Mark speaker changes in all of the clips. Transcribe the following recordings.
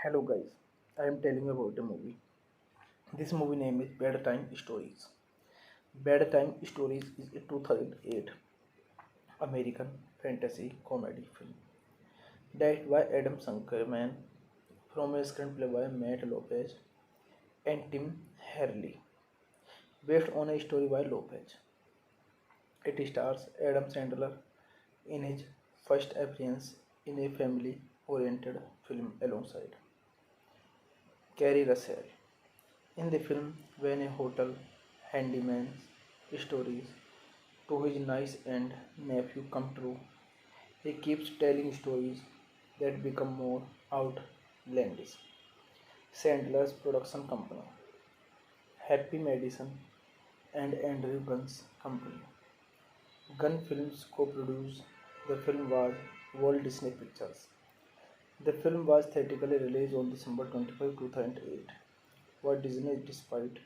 Speaker 1: Hello guys, I am telling you about a movie. This movie name is Bad Time Stories. Bad Time Stories is a 2008 American fantasy comedy film directed by Adam Sankerman from a screenplay by Matt Lopez and Tim Herlihy based on a story by Lopez. It stars Adam Sandler in his first appearance in a family-oriented film alongside Carrie Russell. In the film, when a hotel handyman's stories to his niece and nephew come true, he keeps telling stories that become more outlandish. Sandler's production company, Happy Madison and Andrew Gunn's company. Gunn Films co-produced the film was Walt Disney Pictures. The film was theatrically released on December 25, 2008. Walt Disney, despite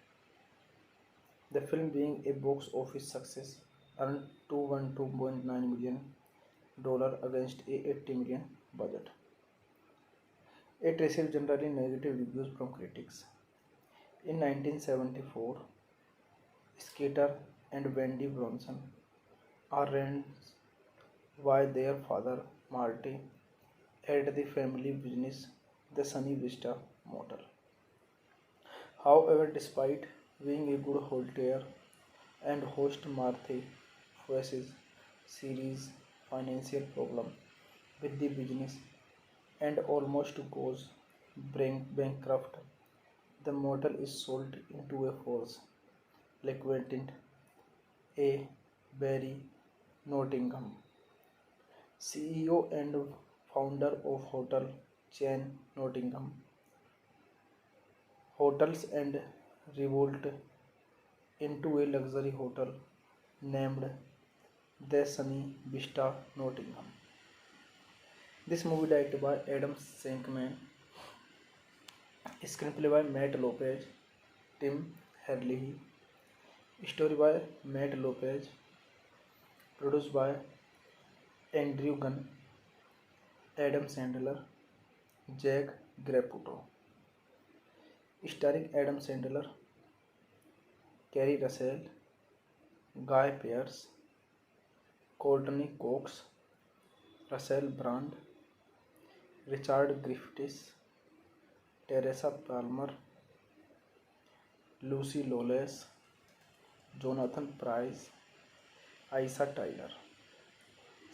Speaker 1: the film being a box office success, earned $212.9 million against a $80 million budget. It received generally negative reviews from critics. In 1974, Skeeter and Wendy Bronson are raised by their father Marty at the family business, the Sunny Vista Motel. However, despite being a good hotelier and host, Marty faces serious financial problem with the business and almost goes bankrupt. The motel is sold into a force liquidated a Barry Nottingham, CEO and founder of hotel chain Nottingham Hotels and revolt into a luxury hotel named the Sunny Vista Nottingham. This movie directed by Adam Shankman, screenplay by Matt Lopez, Tim Herlihy, story by Matt Lopez, produced by Andrew Gunn, Adam Sandler, Jack Graputo, starring Adam Sandler, Carrie Russell, Guy Pearce, Courtney Cox, Russell Brand, Richard Griffiths, Teresa Palmer, Lucy Lawless, Jonathan Pryce, Aisha Tyler.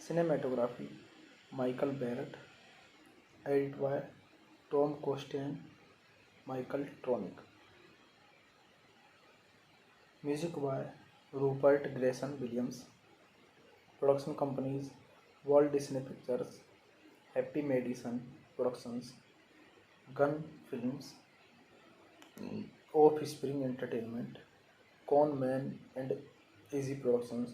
Speaker 1: Cinematography Michael Barrett, edited by Tom Costain, Michael Tronick. Music by Rupert Grayson Williams. Production companies Walt Disney Pictures, Happy Madison Productions, Gunn Films, Offspring Entertainment, Con Man and Easy Productions.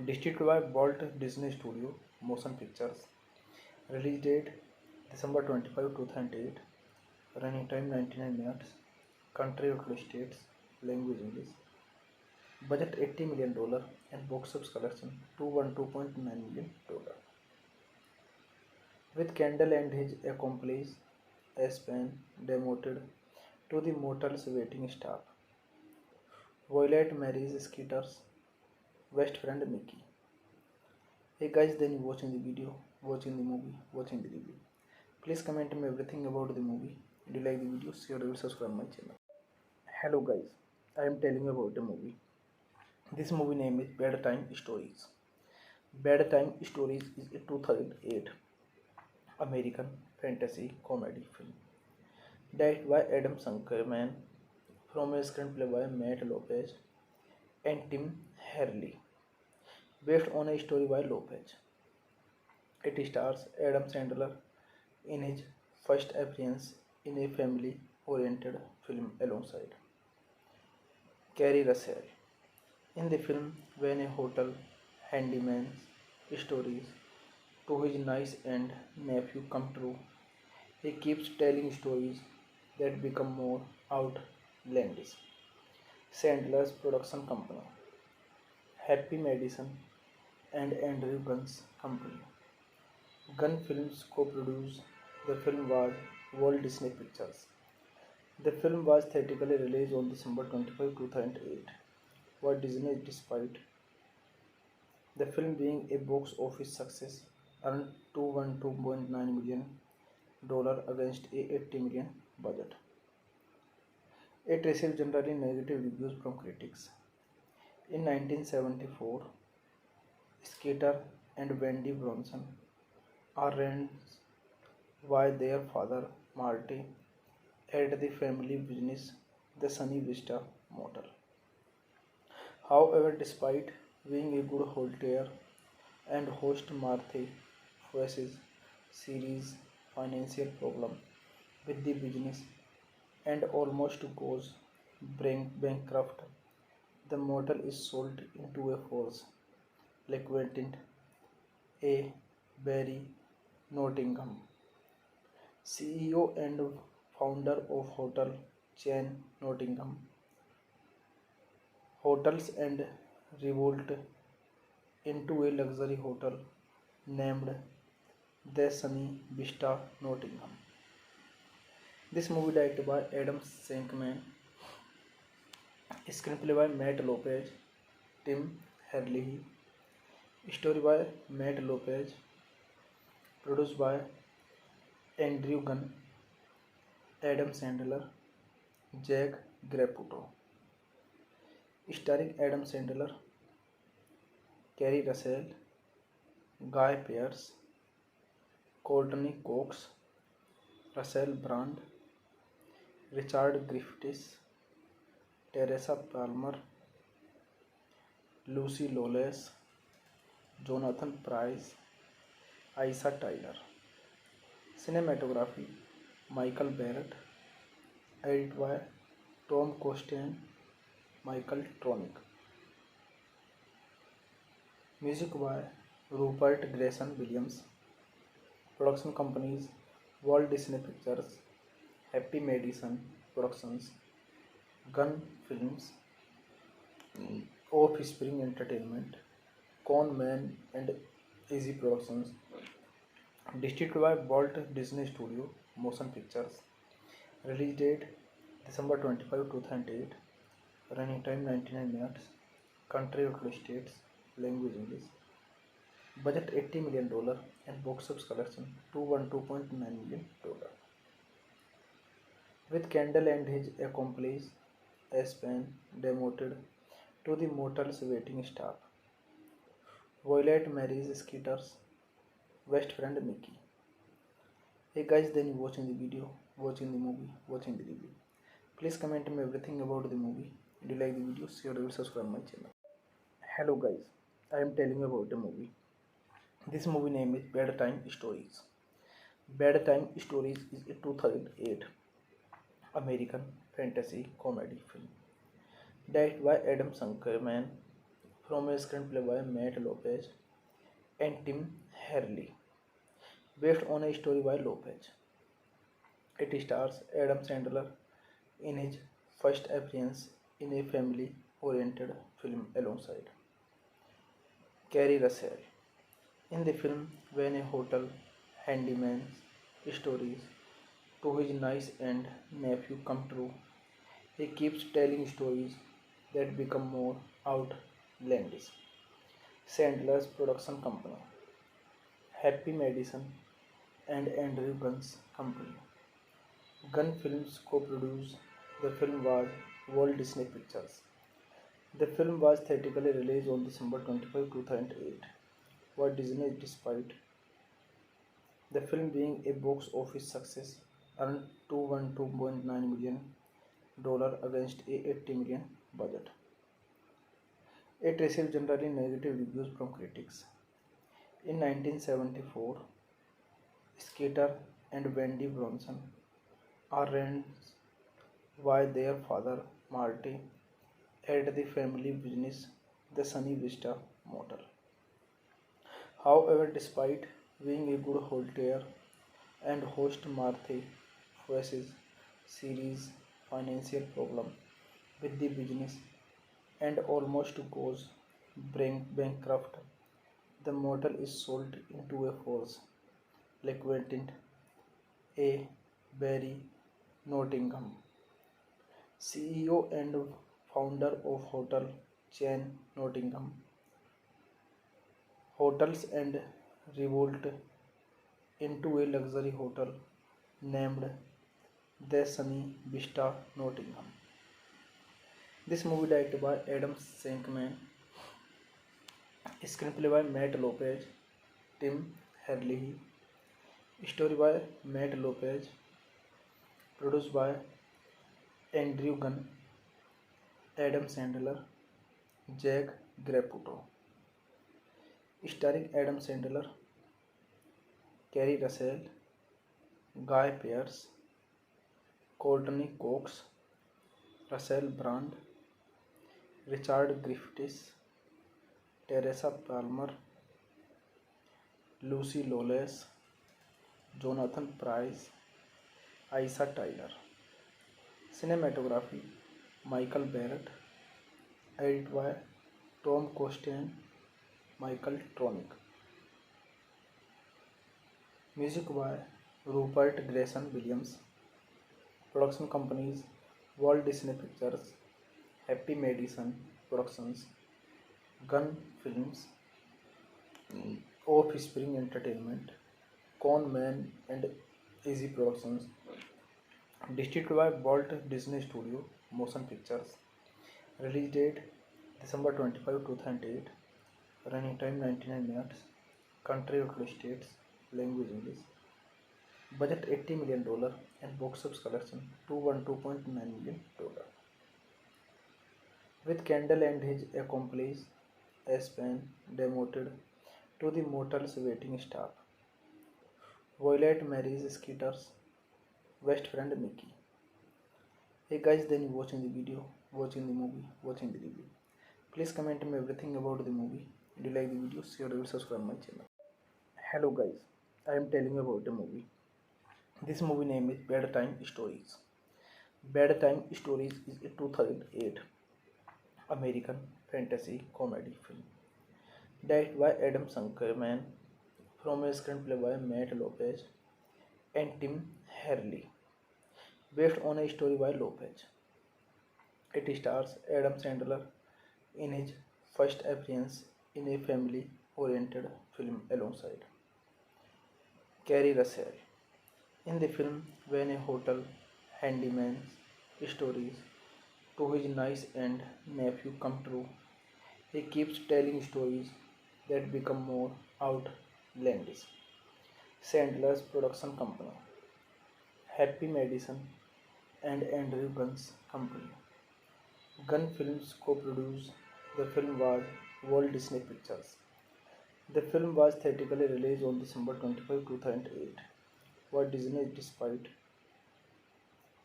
Speaker 1: Distributed by Walt Disney Studio Motion Pictures. Release date December 25, 2008. Running time 99 minutes. Country United States. Language English. Budget $80 million and box office collection $212.9 million. With Kendall and his accomplice Aspen demoted to the motel's waiting staff, Violet marries Skeeter's best friend Mickey. Hey guys, then you watching the video, watching the movie, watching the review. Please comment me everything about the movie. Do you like the video? Share and subscribe my channel. Hello guys, I am telling you about a movie. This movie name is Bad Time Stories. Bad Time Stories is a 2008 American fantasy comedy film directed by Adam Sankerman from a screenplay by Matt Lopez and Tim Herlihy based on a story by Lopez. It stars Adam Sandler in his first appearance in a family-oriented film alongside Carrie Russell. In the film, when a hotel handyman's stories to his niece and nephew come true, he keeps telling stories that become more outlandish. Sandler's production company, Happy Madison and Andrew Gunn's company. Gunn Films co-produced the film was Walt Disney Pictures. The film was theatrically released on December 25, 2008. Walt Disney, despite the film being a box office success, earned $212.9 million against a $80 million budget. It received generally negative reviews from critics. In 1974, Skeeter and Wendy Bronson are raised by their father Marty at the family business, the Sunny Vista Motel. However, despite being a good hotelier and host, Marty faces serious financial problem with the business and almost goes bankrupt. The motel is sold into a force liquidated. A. Barry Nottingham, CEO and founder of hotel chain Nottingham Hotels, and revolt into a luxury hotel named the Sunny Vista Nottingham. This movie directed by Adam Shankman, screenplay by Matt Lopez, Tim Herlihy, story by Matt Lopez, produced by Andrew Gunn, Adam Sandler, Jack Graputo, starring Adam Sandler, Kerry Russell, Guy Pearce, Courtney Cox, Russell Brand, Richard Griffiths, Teresa Palmer, Lucy Lawless, Jonathan Pryce, Aisha Tyler. Cinematography Michael Barrett, edited by Tom Costain, Michael Tronick. Music by Rupert Grayson Williams. Production companies Walt Disney Pictures, Happy Madison Productions, Gun Films, Offspring Entertainment, Con Man and Easy Productions. Distributed by Walt Disney Studio Motion Pictures. Release date December 25, 2008. Running time 99 minutes. Country United States. Language English. Budget $80 million and box office collection $212.9 million. With Kendall and his accomplice Aspen demoted to the motel's waiting staff, Violet marries Skeeter's best friend Mickey. Hey guys, then you watching the video, watching the movie, watching the review. Please comment me everything about the movie. If you like the video, share and subscribe my channel. Hello guys, I am telling you about the movie. This movie name is Bedtime Stories. Bedtime Stories is a 2008 American fantasy comedy film directed by Adam Shankman from a screenplay by Matt Lopez and Tim Herlihy, based on a story by Lopez. It stars Adam Sandler in his first appearance in a family-oriented film alongside Kerry Russell. In the film, when a hotel handyman's stories to his niece and nephew come true, he keeps telling stories that become more outlandish. Sandler's production company, Happy Madison and Andrew Gunn's company, Gunn Films co-produced the film was Walt Disney Pictures. The film was theatrically released on December 25, 2008. Walt Disney, despite the film being a box office success, earned $212.9 million against a $80 million budget. It received generally negative reviews from critics. In 1974, Skeeter and Wendy Bronson are raised by their father Marty at the family business, the Sunny Vista Motel. However, despite being a good hotelier and host, Marty faces serious financial problem with the business and almost goes bankrupt. The motel is sold into a force liquidated. A. Barry Nottingham, CEO and founder of hotel chain Nottingham Hotels and revolved into a luxury hotel named The Sunny Vista Nottingham. This movie directed by Adam Shankman, screenplay by Matt Lopez, Tim Herlihy, story by Matt Lopez, produced by Andrew Gunn, Adam Sandler, Jack Graputo, starring Adam Sandler, Kerry Russell, Guy Pearce, Courtney Cox, Russell Brand, Richard Griffiths, Teresa Palmer, Lucy Lawless, Jonathan Pryce, Aisha Tyler. Cinematography Michael Barrett, edited by Tom Costain, Michael Tronick. Music by Rupert Grayson Williams. Production companies Walt Disney Pictures, Happy Madison Productions, Gun Films, Offspring Entertainment, Con Man and Easy Productions. Distributed by Walt Disney Studio Motion Pictures. Release date December 25, 2008. Running time 99 minutes. Country United States. Language English. Budget $80 million and box office collection $212.9 million. With Kendall and his accomplice Aspen demoted to the motel's waiting staff, Violet marries Skeeter's best friend Mickey. Hey guys, then you watching the video, watching the movie, watching the review. Please comment me everything about the movie. Do you like the video? Share and subscribe my channel. Hello guys, I am telling you about the movie. This movie name is Bedtime Stories. Bedtime Stories is a 2008 American fantasy comedy film directed by Adam Shankman from a screenplay by Matt Lopez and Tim Herlihy, based on a story by Lopez. It stars Adam Sandler in his first appearance in a family-oriented film alongside Kerry Russell. In the film, when a hotel handyman's stories to his niece and nephew come true, he keeps telling stories that become more outlandish. Sandler's production company, Happy Madison and Andrew Gunn's company, Gunn Films co-produced the film was Walt Disney Pictures. The film was theatrically released on December 25, 2008, by Disney despite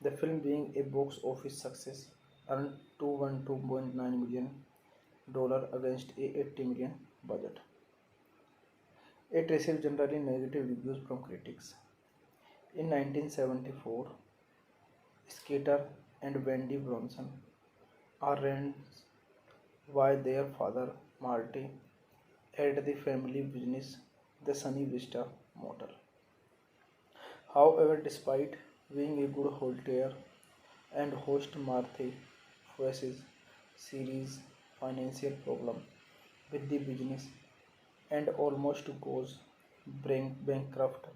Speaker 1: the film being a box office success earned $212.9 million against a $80 million budget. It received generally negative reviews from critics. In 1974, Skeeter and Wendy Bronson are raised by their father Marty at the family business the Sunny Vista Motel. However, despite being a good hotelier and host, Marty faces serious financial problem with the business and almost goes bankrupt.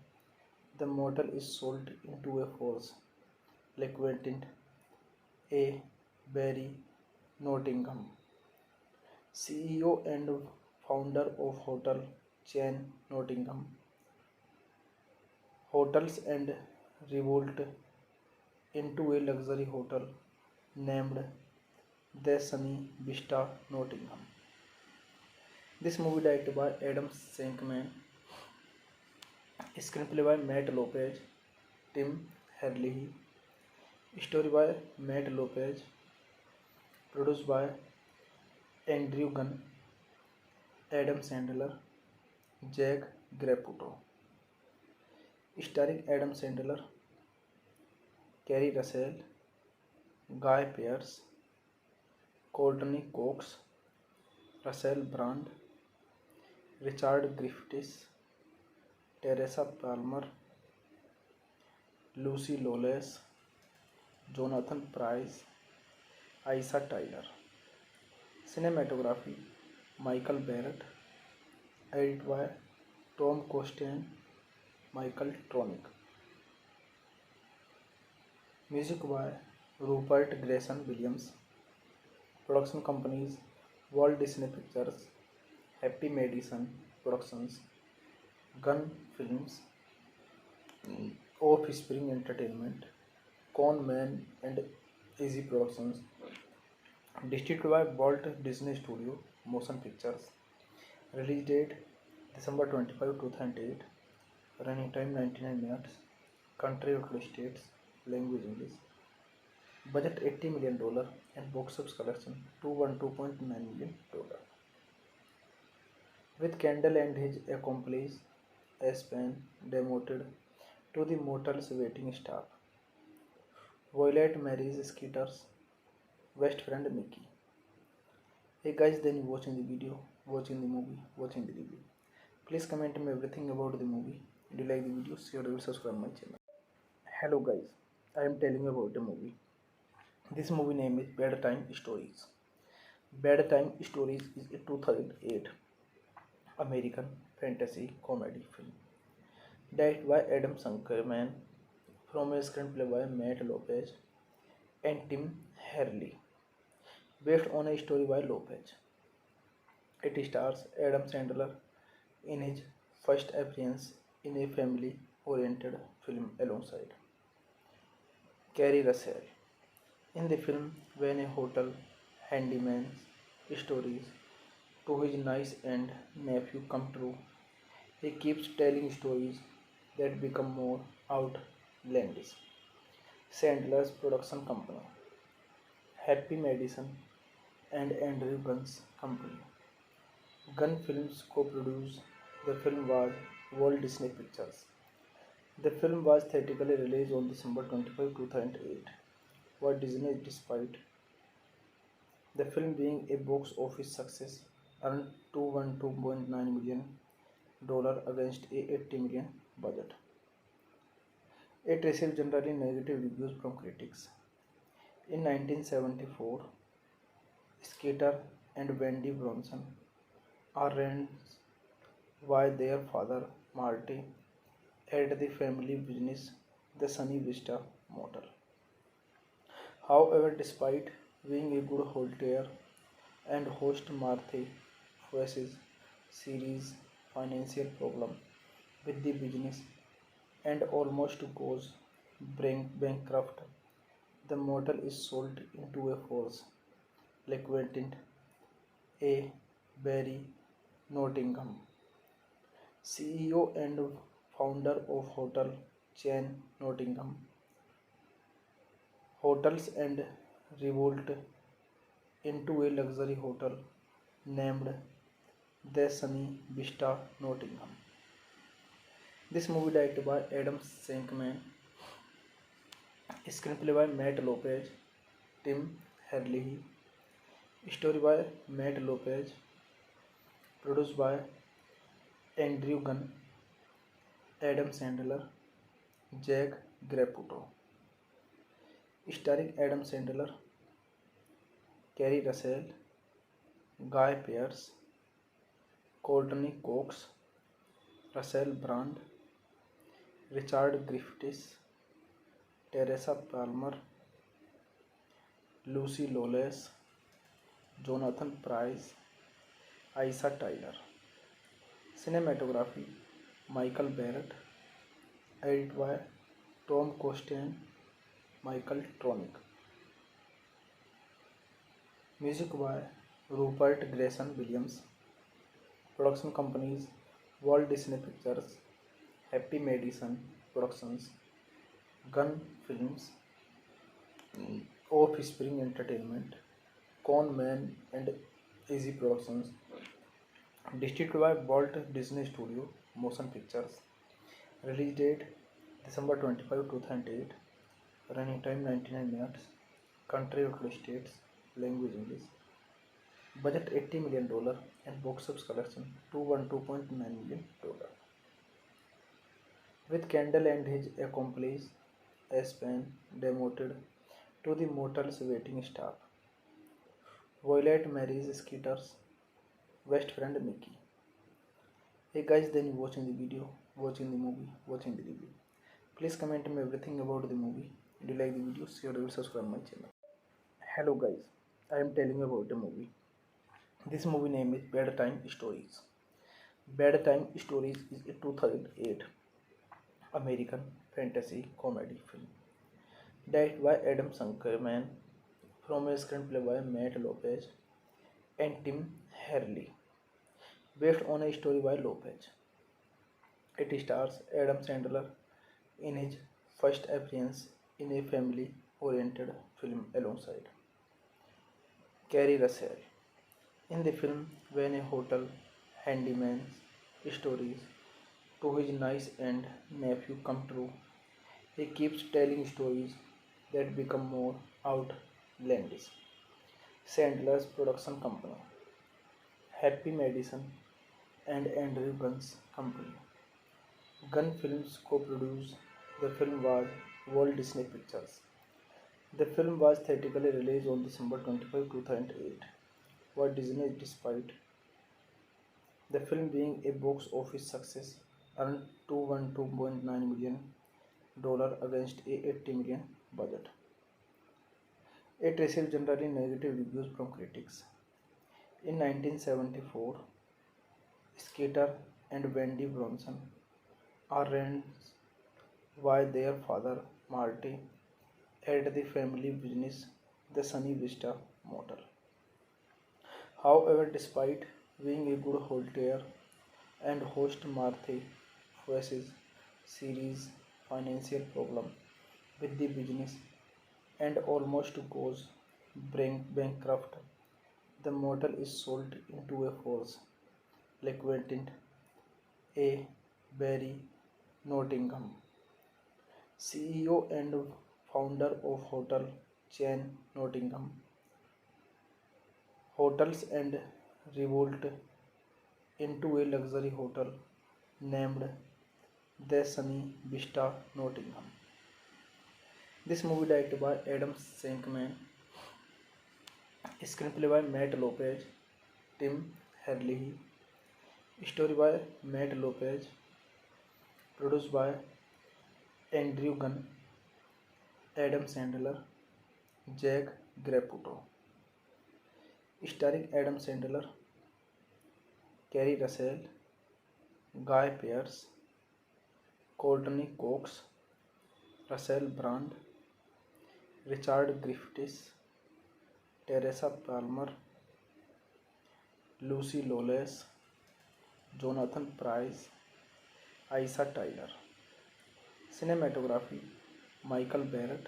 Speaker 1: The motel is sold into a force liquidated A. Barry Nottingham, CEO and founder of hotel chain Nottingham Hotels and revolved into a luxury hotel named The Sunny Vista Nottingham. This movie directed by Adam Shankman, screenplay by Matt Lopez, Tim Herlihy, story by Matt Lopez, produced by Andrew Gunn, Adam Sandler, Jack Graputo, starring Adam Sandler, Kerry Russell, Guy Pearce, Courtney Cox, Russell Brand, Richard Griffiths, Teresa Palmer, Lucy Lawless, Jonathan Pryce, Aisha Tyler. Cinematography Michael Barrett. Edited by Tom Costain, Michael Tronick. Music by Rupert Grayson Williams. Production companies Walt Disney Pictures, Happy Madison Productions, Gun Films, Offspring Entertainment, Con Man and Easy Productions. Distributed by Walt Disney Studio Motion Pictures. Release date December 25, 2008. Running time 99 minutes. Country United States. Language English. Budget $80 million and box office collection $212.9 million. With Kendall and his accomplice Aspen demoted to the motel's waiting staff, Violet marries Skeeter's best friend Mickey. Hey guys, then you watching the video, watching the movie, watching the review. Please comment me everything about the movie. Do you like the video? Share and subscribe my channel. Hello guys, I am telling you about the movie. This movie name is Bedtime Stories. Bedtime Stories is a 2008 American fantasy comedy film directed by Adam Sunkerman from a screenplay by Matt Lopez and Tim Hurley, based on a story by Lopez. It stars Adam Sandler in his first appearance in a family-oriented film alongside Carrie Russell. In the film, when a hotel handyman's stories to his niece and nephew come true, he keeps telling stories that become more outlandish. Sandler's production company, Happy Madison and Andrew Gunn's company. Gunn Films co-produced the film was Walt Disney Pictures. The film was theatrically released on December 25, 2008. Walt Disney, despite the film being a box office success, earned $212.9 million against a $80 million budget. It received generally negative reviews from critics. In 1974, Skeeter and Wendy Bronson are raised by their father Marty at the family business, the Sunny Vista Motel. However, despite being a good hotelier and host, Marty faces serious financial problem with the business and almost goes bankrupt. The motel is sold into a force liquidated A. Barry Nottingham, CEO and founder of hotel chain Nottingham Hotels, and revolt into a luxury hotel named the Sunny Vista Nottingham. This movie directed by Adam Shankman, screenplay by Matt Lopez, Tim Hurley, story by Matt Lopez, produced by Andrew Gunn, Adam Sandler, Jack Graputo, starring Adam Sandler, Carrie Russell, Guy Pearce, Courtney Cox, Russell Brand, Richard Griffiths, Teresa Palmer, Lucy Lawless, Jonathan Pryce, Aisha Tyler. Cinematography Michael Barrett. Edited by Tom Costain, Michael Tronick. Music by Rupert Grayson Williams. Production companies Walt Disney Pictures, Happy Madison Productions, Gun Films, Offspring Entertainment, Con Man and Easy Productions. Distributed by Walt Disney Studio Motion Pictures. Release date December 25, 2008. Running time 99 minutes. Country United States. Language English. Budget $80 million and box office collection $212.9 million. With Kendall and his accomplice Aspen demoted to the motel's waiting staff. Violet marries Skeeter's best friend Mickey. Hey guys, then you watching the video, watching the movie, watching the review. Please comment me everything about the movie. If you like the video, share and subscribe my channel. Hello guys, I am telling you about the movie. This movie name is Bedtime Stories. Bedtime Stories is a 2008 American fantasy comedy film directed by Adam Sankerman from a screenplay by Matt Lopez and Tim Herlihy, based on a story by Lopez. It stars Adam Sandler in his first appearance in a family-oriented film alongside Carrie Russell. In the film, when a hotel handyman's stories to his niece and nephew come true, he keeps telling stories that become more outlandish. Sandler's production company, Happy Madison and Andrew Gunn's company, Gunn Films co-produced the film was Walt Disney Pictures. The film was theatrically released on December 25, 2008. Walt Disney, despite the film being a box office success, earned $212.9 million against a $80 million budget. It received generally negative reviews from critics. In 1974, Skeeter and Wendy Bronson are raised by their father Marty at the family business, the Sunny Vista Motel. However, despite being a good hotelier and host, Marty faces serious financial problem with the business and almost goes bankrupt. The motel is sold into a force liquidated a Barry Nottingham, CEO and founder of hotel chain Nottingham Hotels, and revolt into a luxury hotel named the Sunny Vista Nottingham. This movie directed by Adam Shankman, screenplay by Matt Lopez, Tim Herlihy, story by Matt Lopez, produced by Andrew Gunn, Adam Sandler, Jack Graputo, starring Adam Sandler, Carrie Russell, Guy Pearce, Courtney Cox, Russell Brand, Richard Griffiths, Teresa Palmer, Lucy Lawless, Jonathan Pryce, Aisha Tyler. Cinematography Michael Barrett,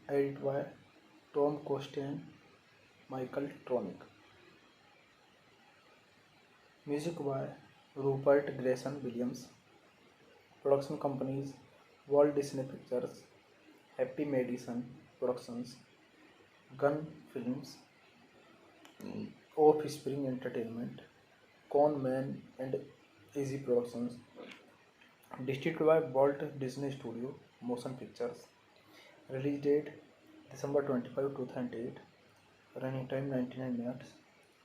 Speaker 1: edited by Tom Costain, Michael Tronick. Music by Rupert Grayson Williams. Production companies Walt Disney Pictures, Happy Madison Productions, Gunn Films, Offspring Entertainment, Con Man and Easy Productions. Distributed by Walt Disney Studio Motion Pictures. Release date December 25, 2008. Running time 99 minutes.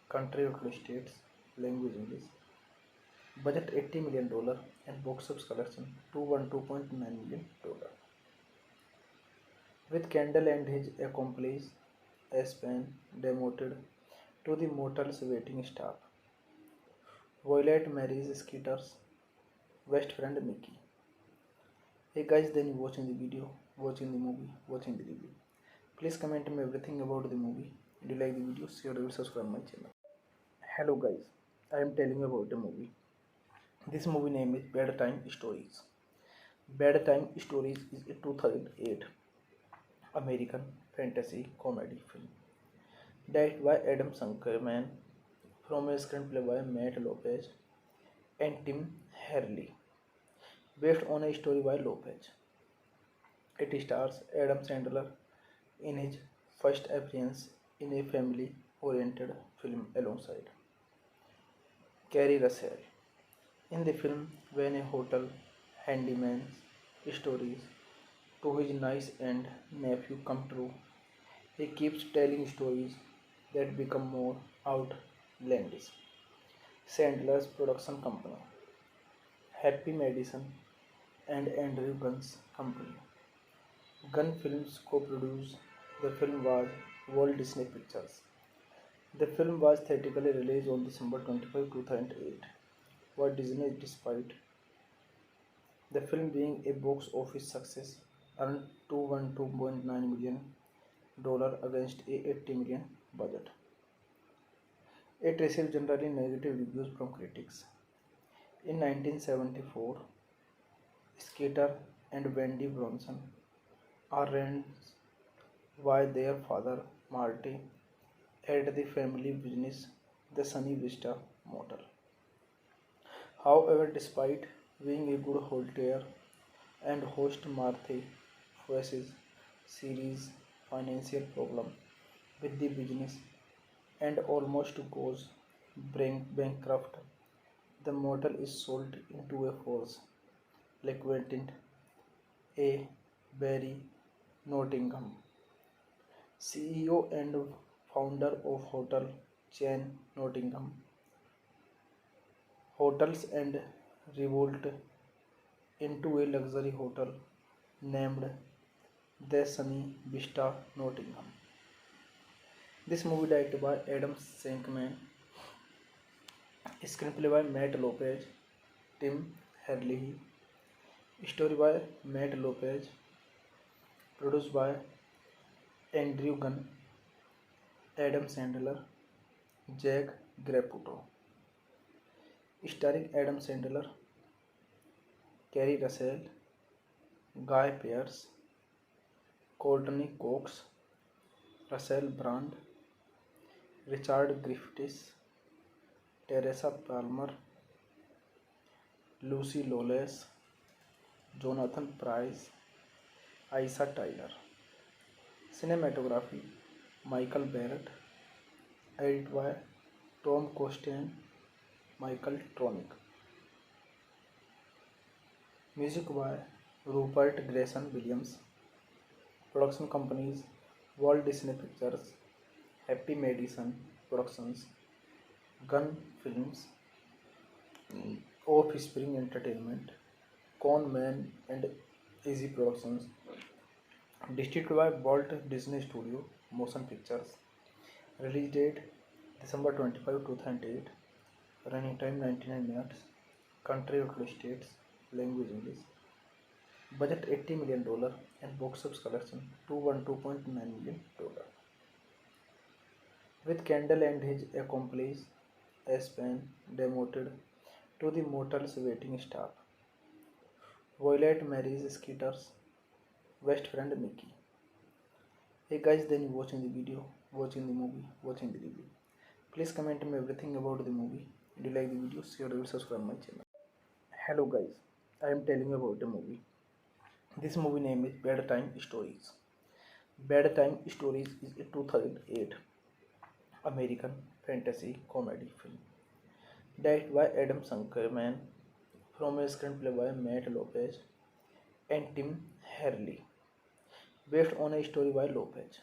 Speaker 1: Country United States. Language English. Budget $80 million and box office collection $212.9 million. With Kendall and his accomplice Aspen demoted to the motel's waiting staff, Violet marries Skeeter's best friend Mickey. Hey guys, then you watching the video, watching the movie, watching the review. Please comment me everything about the movie. If you like the video, share and subscribe my channel. Hello guys, I am telling you about the movie. This movie name is Bedtime Stories. Bedtime Stories is a 2008 American fantasy comedy film directed by Adam Sankerman from a screenplay by Matt Lopez and Tim Herlihy, based on a story by Lopez. It stars Adam Sandler in his first appearance in a family-oriented film alongside Carrie Russell. In the film, when a hotel handyman's stories to his niece and nephew come true. He keeps telling stories that become more outlandish. Sandler's production company, Happy Madison and Andrew Gunn's company. Gunn Films co-produced the film was Walt Disney Pictures. The film was theatrically released on December 25, 2008. Walt Disney, despite the film being a box office success, earned $212.9 million against a $80 million budget. It received generally negative reviews from critics. In 1974, Skeeter and Wendy Bronson are raised by their father Marty at the family business, the Sunny Vista Motel. However, despite being a good hotelier and host, Marty faces serious financial problem with the business and almost goes bankrupt. The motel is sold into a force liquidated A. Barry Nottingham, CEO and founder of hotel chain Nottingham Hotels, and revolt into a luxury hotel named the Sunny Vista Nottingham. This movie directed by Adam Shankman, screenplay by Matt Lopez, Tim Herlihy, story by Matt Lopez, produced by Andrew Gunn, Adam Sandler, Jack Graputo, starring Adam Sandler, Kerry Russell, Guy Pearce, Courtney Cox, Russell Brand, Richard Griffiths, Teresa Palmer, Lucy Lawless, Jonathan Pryce, Aisha Tyler. Cinematography Michael Barrett, edited by Tom Costain, Michael Tronick. Music by Rupert Grayson Williams. Production companies Walt Disney Pictures, Happy Madison Productions, Gunn Films, Offspring Entertainment, Con Man and Easy Productions. Distributed by Walt Disney Studio Motion Pictures. Release date December 25, 2008. Running time 99 minutes. Country United States. Language English. Budget $80 million and box office collection $212.9 million. With Kendall and his accomplice Aspen demoted to the motel's waiting staff, Violet marries Skeeter's best friend Mickey. Hey guys, then you watching the video, watching the movie, watching the review. Please comment me everything about the movie. If you like the video, share and subscribe my channel. Hello guys, I am telling you about the movie. This movie name is Bedtime Stories. Bedtime Stories is a 2008 American fantasy comedy film directed by Adam Shankman from a screenplay by Matt Lopez and Tim Herlihy, based on a story by Lopez.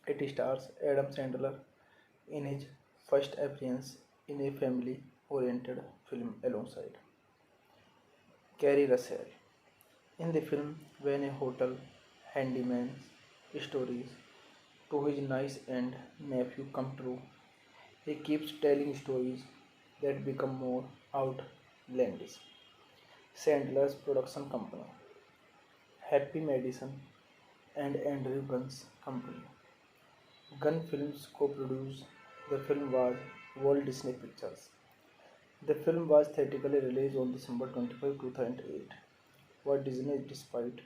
Speaker 1: It stars Adam Sandler in his first appearance in a family-oriented film alongside Kerry Russell. In the film, when a hotel handyman's stories to his niece and nephew come true, he keeps telling stories that become more outlandish. Sandler's production company, Happy Madison and Andrew Gunn's company. Gunn Films co-produced the film was Walt Disney Pictures. The film was theatrically released on December 25, 2008. Walt Disney, despite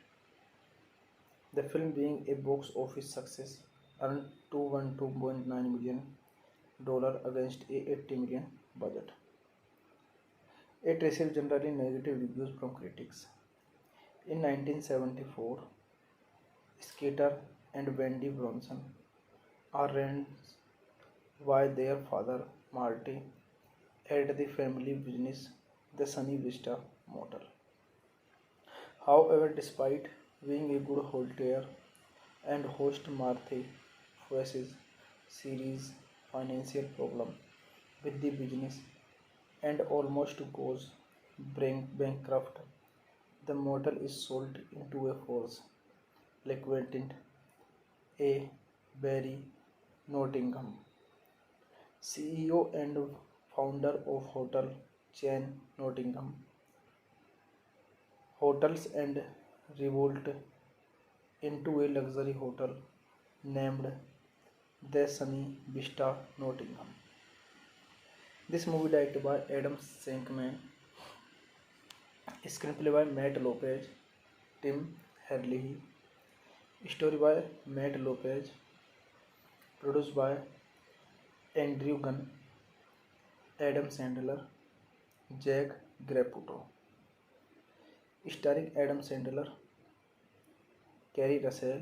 Speaker 1: the film being a box office success, earned $212.9 million against a $80 million budget. It received generally negative reviews from critics. In 1974, Skeeter and Wendy Bronson are raised by their father Marty at the family business, the Sunny Vista Motel. However, despite being a good hotelier and host Marthe faces serious financial problem with the business and almost goes bankrupt. The motel is sold into a force liquidated. A. Barry Nottingham, CEO and founder of hotel chain Nottingham Hotels and revolt into a luxury hotel named The Sunny Vista Nottingham. This movie directed by Adam Shankman, screenplay by Matt Lopez, Tim Herlihy, story by Matt Lopez, produced by Andrew Gunn, Adam Sandler, Jack Graputo, starring Adam Sandler, Carrie Russell,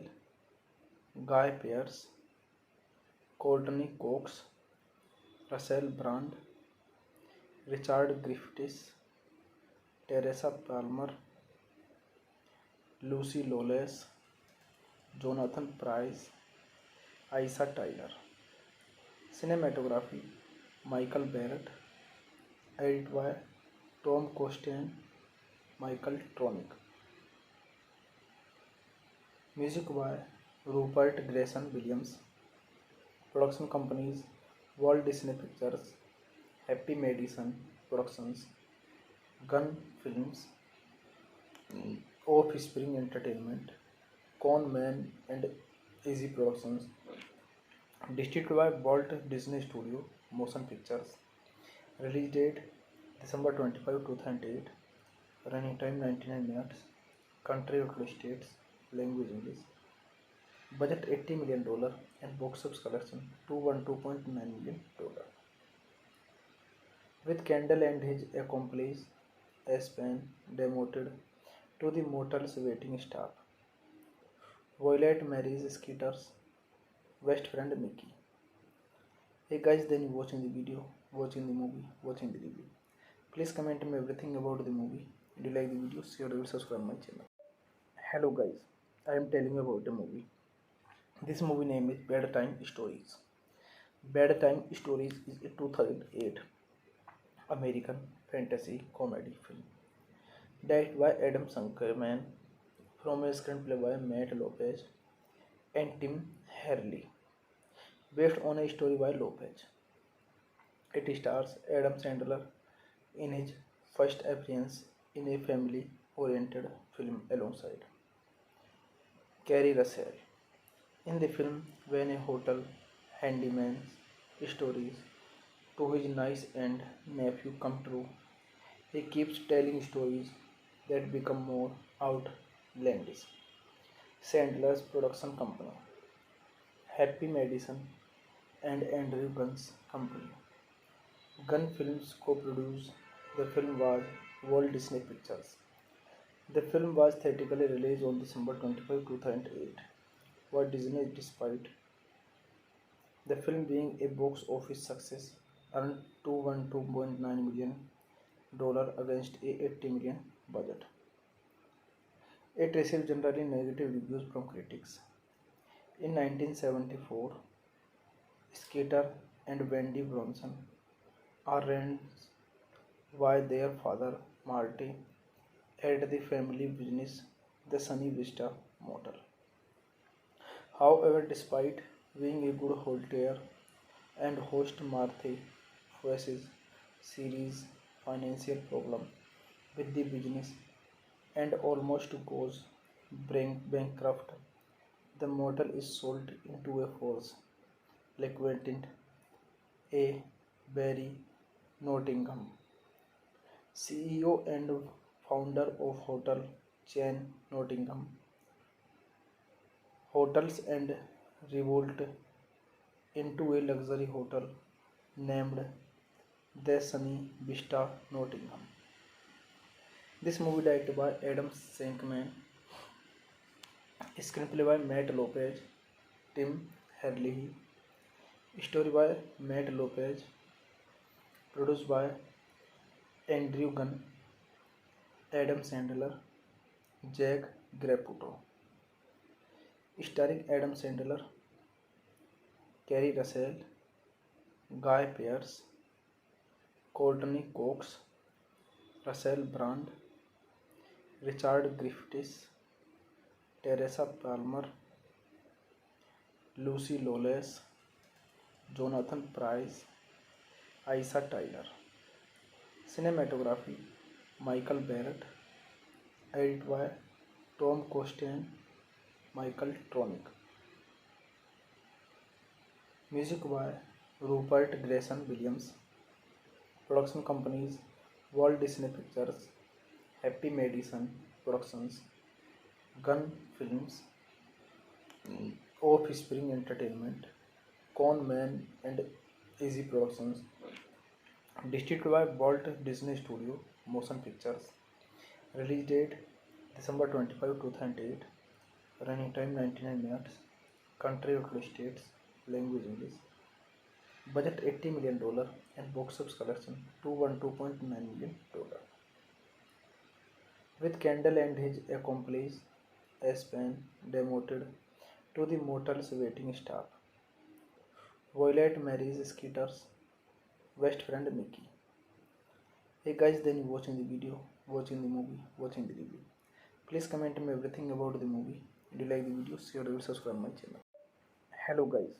Speaker 1: Guy Pearce, Courtney Cox, Russell Brand, Richard Griffiths, Teresa Palmer, Lucy Lawless, Jonathan Pryce, Aisha Tyler. Cinematography Michael Barrett, edited by Tom Costain, Michael Tronick. Music by Rupert Grayson Williams. Production companies Walt Disney Pictures, Happy Madison Productions, Gun Films, Offspring Entertainment, Con Man and Easy Productions. Distributed by Walt Disney Studio Motion Pictures. Release date December 25, 2008. Running time 99 minutes. Country United States. Language English. Budget $80 million and box office collection $212.9 million. With Kendall and his accomplice Aspen demoted to the motel's waiting staff, Violet marries Skeeter's best friend Mickey. Hey guys, then you watching the video, watching the movie, watching the review. Please comment me everything about the movie. If you like the video, share and subscribe my channel. Hello guys, I am telling you about the movie. This movie name is Bedtime Stories. Bedtime Stories is a 2008 American fantasy comedy film directed by Adam Shankman from a screenplay by Matt Lopez and Tim Herlihy, based on a story by Lopez. It stars Adam Sandler in his first appearance in a family-oriented film alongside Carrie Russell. In the film, when a hotel handyman's stories to his niece and nephew come true, he keeps telling stories that become more outlandish. Sandler's production company, Happy Madison and Andrew Gunn's company, Gunn Films co-produced the film was Walt Disney Pictures. The film was theatrically released on December 25, 2008. Walt Disney, despite the film being a box office success, earned $212.9 million against a $80 million budget. It received generally negative reviews from critics. In 1974, Skeeter and Wendy Bronson are raised by their father Marty at the family business the Sunny Vista Motel. However, despite being a good hotelier and host Marthe faces serious financial problem with the business and almost goes bankrupt. The motel is sold into a force liquidated. A. Barry Nottingham, CEO and founder of hotel chain Nottingham Hotels and revolt into a luxury hotel named The Sunny Vista Nottingham. This movie directed by Adam Shankman, screenplay by Matt Lopez, Tim Herlihy, story by Matt Lopez, produced by Andrew Gunn, Adam Sandler, Jack Graputo. starring Adam Sandler, Kerry Russell, Guy Pearce, Courtney Cox, Russell Brand, Richard Griffiths, Teresa Palmer, Lucy Lawless, Jonathan Pryce, Aisha Tyler. Cinematography Michael Barrett, edited by Tom Costain, Michael Tronick. Music by Rupert Grayson Williams. Production companies Walt Disney Pictures, Happy Madison Productions, Gun Films, Offspring Entertainment, Con Man and Easy Productions. Distributed by Walt Disney Studio Motion Pictures. Release date December 25, 2008. Running time 99 minutes. Country United States. Language English. Budget $80 million and box office collection $212.9 million. With Kendall and his accomplice Aspen demoted to the motel's waiting staff, Violet marries Skeeter's best friend Mickey. Hey guys, then you watching the video, watching the movie, watching the review. Please comment me everything about the movie. Do you like the video? Share and subscribe my channel. Hello guys,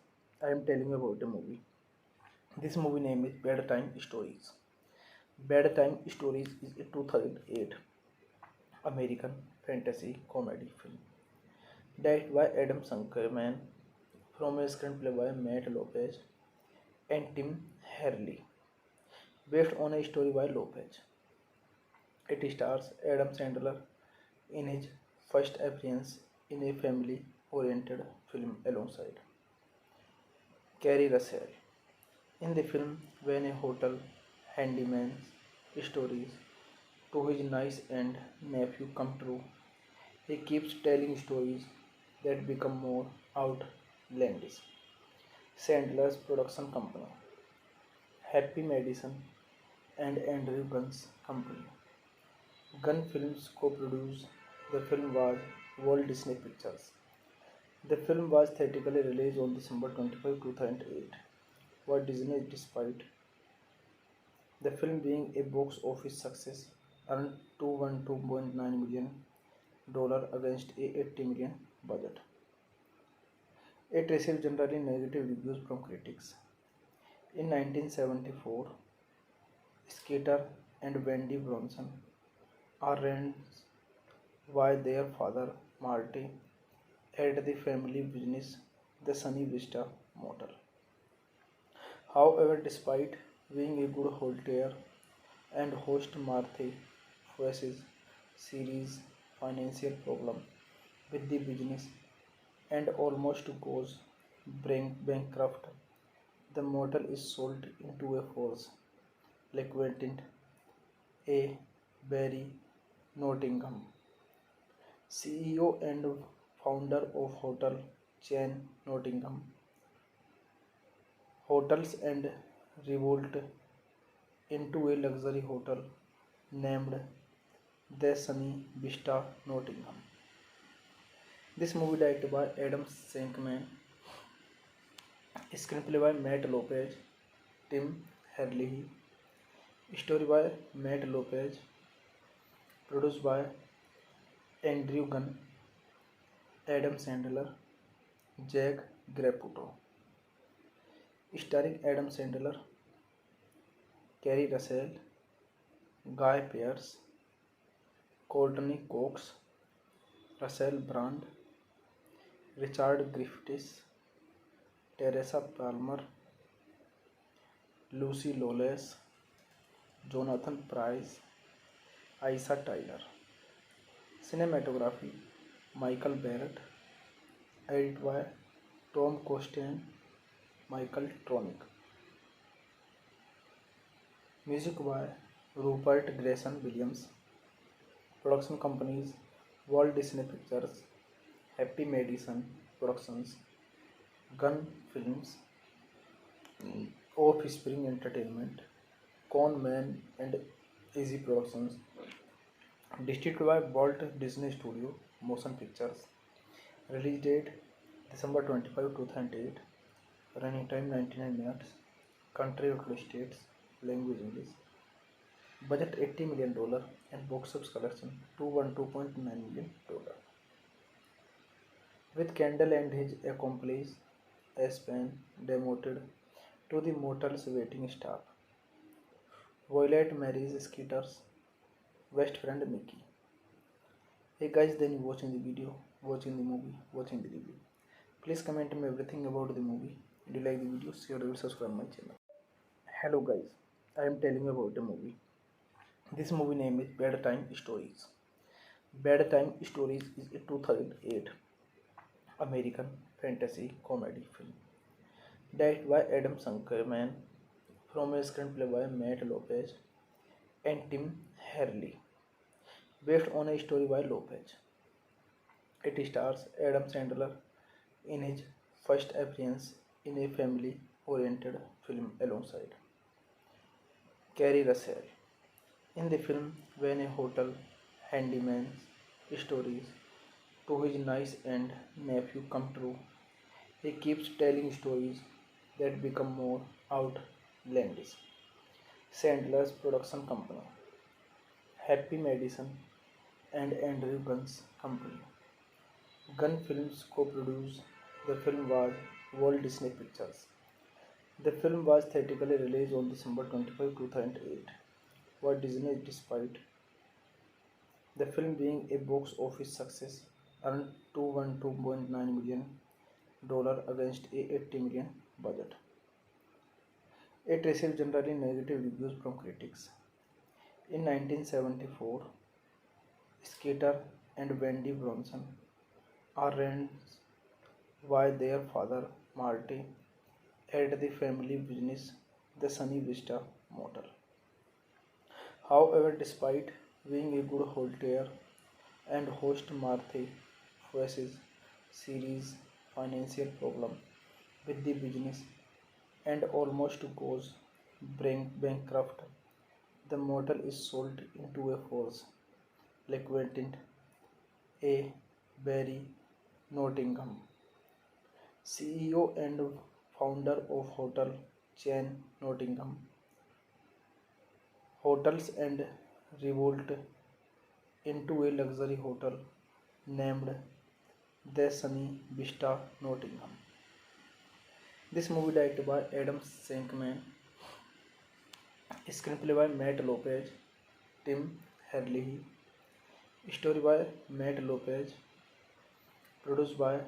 Speaker 1: I am telling you about the movie. This movie name is Bedtime Stories. Bedtime Stories is a 2008 American fantasy comedy film directed by Adam Sankerman from a screenplay by Matt Lopez and Tim Hurley, based on a story by Lopez. It stars Adam Sandler in his first appearance in a family-oriented film alongside Kerry Russell. In the film, when a hotel handyman's stories to his niece and nephew come true, he keeps telling stories that become more outlandish. Sandler's production company, Happy Madison and Andrew Gunn's company, Gunn Films co-produced the film was Walt Disney Pictures. The film was theatrically released on December 25, 2008, by Disney despite the film being a box office success earned $212.9 million against a $80 million budget. It received generally negative reviews from critics. In 1974, Skeeter and Wendy Bronson are raised by their father Marty at the family business, the Sunny Vista Motel. However, despite being a good hotelier and host, Marty faces serious financial problem with the business and almost goes bankrupt. The motel is sold into a force liquidated A. Barry Nottingham, CEO and founder of hotel chain Nottingham Hotels, and revolt into a luxury hotel named the Sunny Vista Nottingham. This movie directed by Adam Shankman, screenplay by Matt Lopez, Tim Hurley, story by Matt Lopez, produced by Andrew Gunn, Adam Sandler, Jack Graputo, starring Adam Sandler, Kerry Russell, Guy Pearce, Courtney Cox, Russell Brand, Richard Griffiths, Teresa Palmer, Lucy Lawless, Jonathan Pryce, Aisha Tyler. Cinematography Michael Barrett, edited by Tom Costain, Michael Tronick. Music by Rupert Grayson Williams. Production companies Walt Disney Pictures, Happy Madison Productions, Gunn Films, Offspring Entertainment, Con Man and Easy Productions. Distributed by Walt Disney Studio Motion Pictures. Release date December 25, 2008. Running time 99 minutes. Country United States. Language English. Budget $80 million and box office collection $212.9 million. With Kendall and his accomplice, Aspen, demoted to the motel's waiting staff. Violet marries Skeeter's best friend Mickey. Hey guys, then you watching the video, watching the movie, watching the review. Please comment me everything about the movie. If you like the video, share and subscribe my channel. Hello guys, I am telling you about the movie. This movie name is Bedtime Stories. Bedtime Stories is a 2008 American fantasy comedy film directed by Adam Sankerman from a screenplay by Matt Lopez and Tim Herlihy, based on a story by Lopez. It stars Adam Sandler in his first appearance in a family-oriented film alongside Kerry Russell. In the film, when a hotel handyman's stories to his niece and nephew come true, he keeps telling stories that become more outlandish. Sandler's production company, Happy Madison and Andrew Gunn's company, Gunn Films co-produced the film was Walt Disney Pictures. The film was theatrically released on December 25, 2008. Walt Disney, despite the film being a box office success, earned $212.9 million against a $80 million budget. It received generally negative reviews from critics. In 1974, Skeeter and Wendy Bronson are raised by their father Marty at the family business, the Sunny Vista Motel. However, despite being a good hotelier and host, Marty faces serious financial problem with the business and almost goes bankrupt. The motel is sold into a force liquidated a Barry Nottingham, CEO and founder of hotel chain Nottingham Hotels, and revolt into a luxury hotel named the Sunny Vista Nottingham. This movie directed by Adam Shankman, screenplay by Matt Lopez, Tim Herlihy, story by Matt Lopez, produced by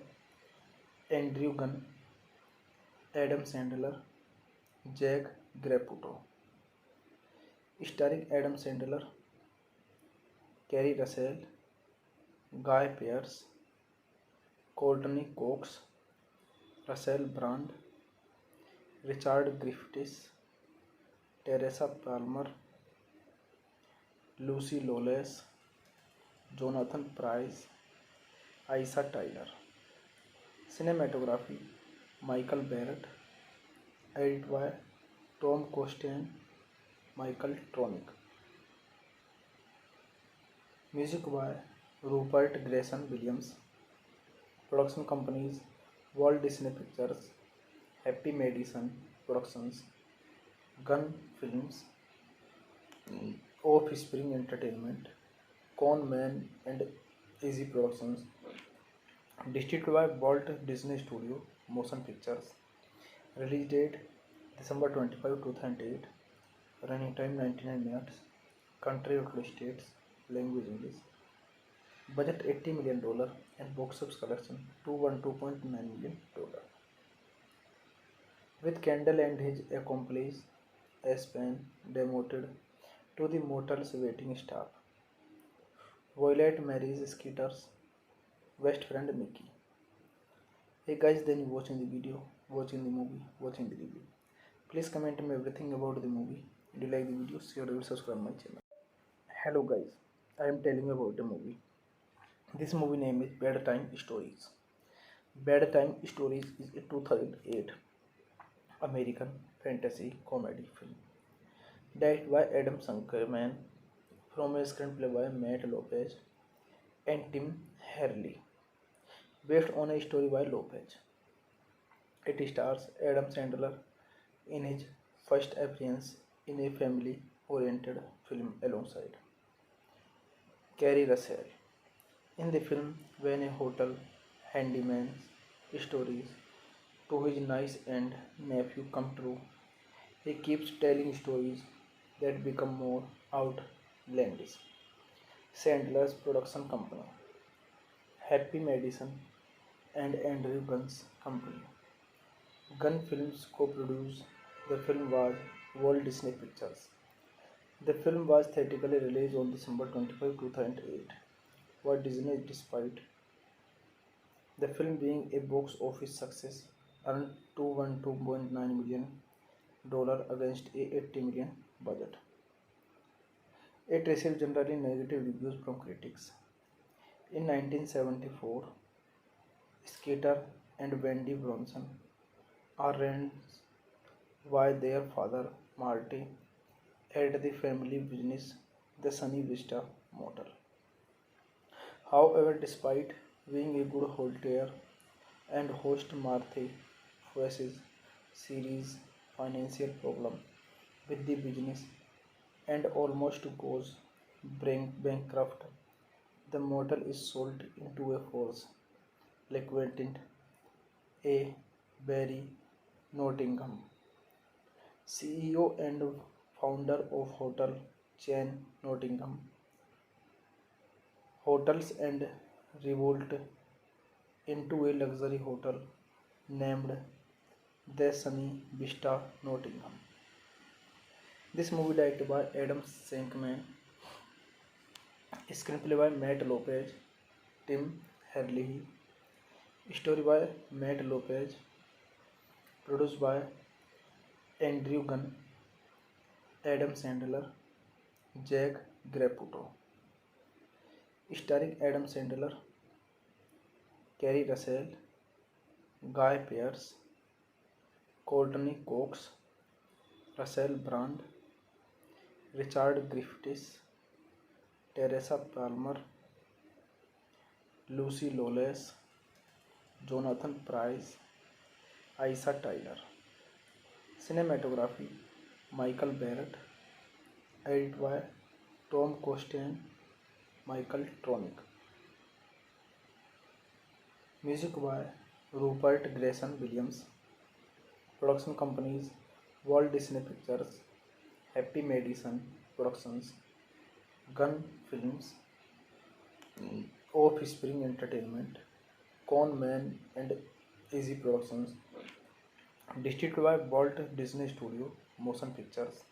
Speaker 1: Andrew Gunn, Adam Sandler, Jack Graputo, starring Adam Sandler, Kerry Russell, Guy Pearce, Courtney Cox, Russell Brand, Richard Griffiths, Teresa Palmer, Lucy Lawless, Jonathan Pryce, Aisha Tyler. Cinematography Michael Barrett, edited by Tom Costain, Michael Tronick. Music by Rupert Grayson Williams. Production companies Walt Disney Pictures, Happy Madison Productions, Gunn Films, Offspring Entertainment, Con Man and Easy Productions. Distributed by Walt Disney Studio Motion Pictures. Release date December 25, 2008. Running time 99 minutes. Country United States. Language English. Budget $80 million and box office collection $212.9 million. With Kendall and his accomplice Aspen demoted to the motel's waiting staff. Violet marries Skeeter's best friend Mickey. Hey guys, then you watching the video, watching the movie, watching the review. Please comment me everything about the movie. If you like the video, share and subscribe my channel. Hello guys, I am telling you about the movie. This movie name is Bedtime Stories. Bedtime Stories is a 2008 American fantasy comedy film directed by Adam Sankerman from a screenplay by Matt Lopez and Tim Herlihy, based on a story by Lopez. It stars Adam Sandler in his first appearance in a family-oriented film alongside Carrie Russell. In the film, when a hotel handyman's stories to his niece and nephew come true, he keeps telling stories that become more outlandish. Sandler's production company, Happy Madison and Andrew Gunn's company, Gunn Films co-produced the film was Walt Disney Pictures. The film was theatrically released on December 25, 2008. Walt Disney, despite the film being a box office success, earned $212.9 million against a $80 million budget. It received generally negative reviews from critics. In 1974, Skeeter and Wendy Bronson are raised by their father Marty at the family business, the Sunny Vista Motel. However, despite being a good hotelier and host, Marty faces serious financial problem with the business and almost goes bankrupt. The motel is sold into a force liquidated A. Barry Nottingham, CEO and founder of hotel chain Nottingham Hotels, and revolt into a luxury hotel named the Sunny Vista Nottingham. This movie directed by Adam Shankman, screenplay by Matt Lopez, Tim Herlihy, story by Matt Lopez, produced by Andrew Gunn, Adam Sandler, Jack Graputo, starring Adam Sandler, Carrie Russell, Guy Pearce, Courtney Cox, Russell Brand, Richard Griffiths, Teresa Palmer, Lucy Lawless, Jonathan Pryce, Aisha Tyler. Cinematography Michael Barrett, edited by Tom Costain, Michael Tronick. Music by Rupert Grayson Williams. Production companies Walt Disney Pictures, Happy Madison Productions, Gunn Films, Offspring Entertainment, Con Man and Easy Productions. Distributed by Walt Disney Studio Motion Pictures.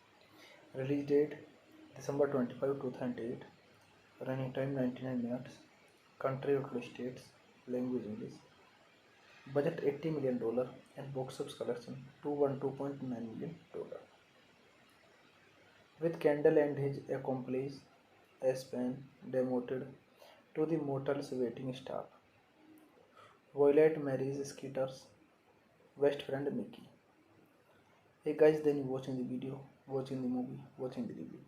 Speaker 1: Release date December 25, 2008. Running time 99 minutes. Country United States. Language English. Budget $80 million and box office collection $212.9 million. With Kendall and his accomplice Aspen demoted to the motel's waiting staff, Violet marries Skeeter's best friend Mickey. Hey guys, then you watching the video, watching the movie, watching the review.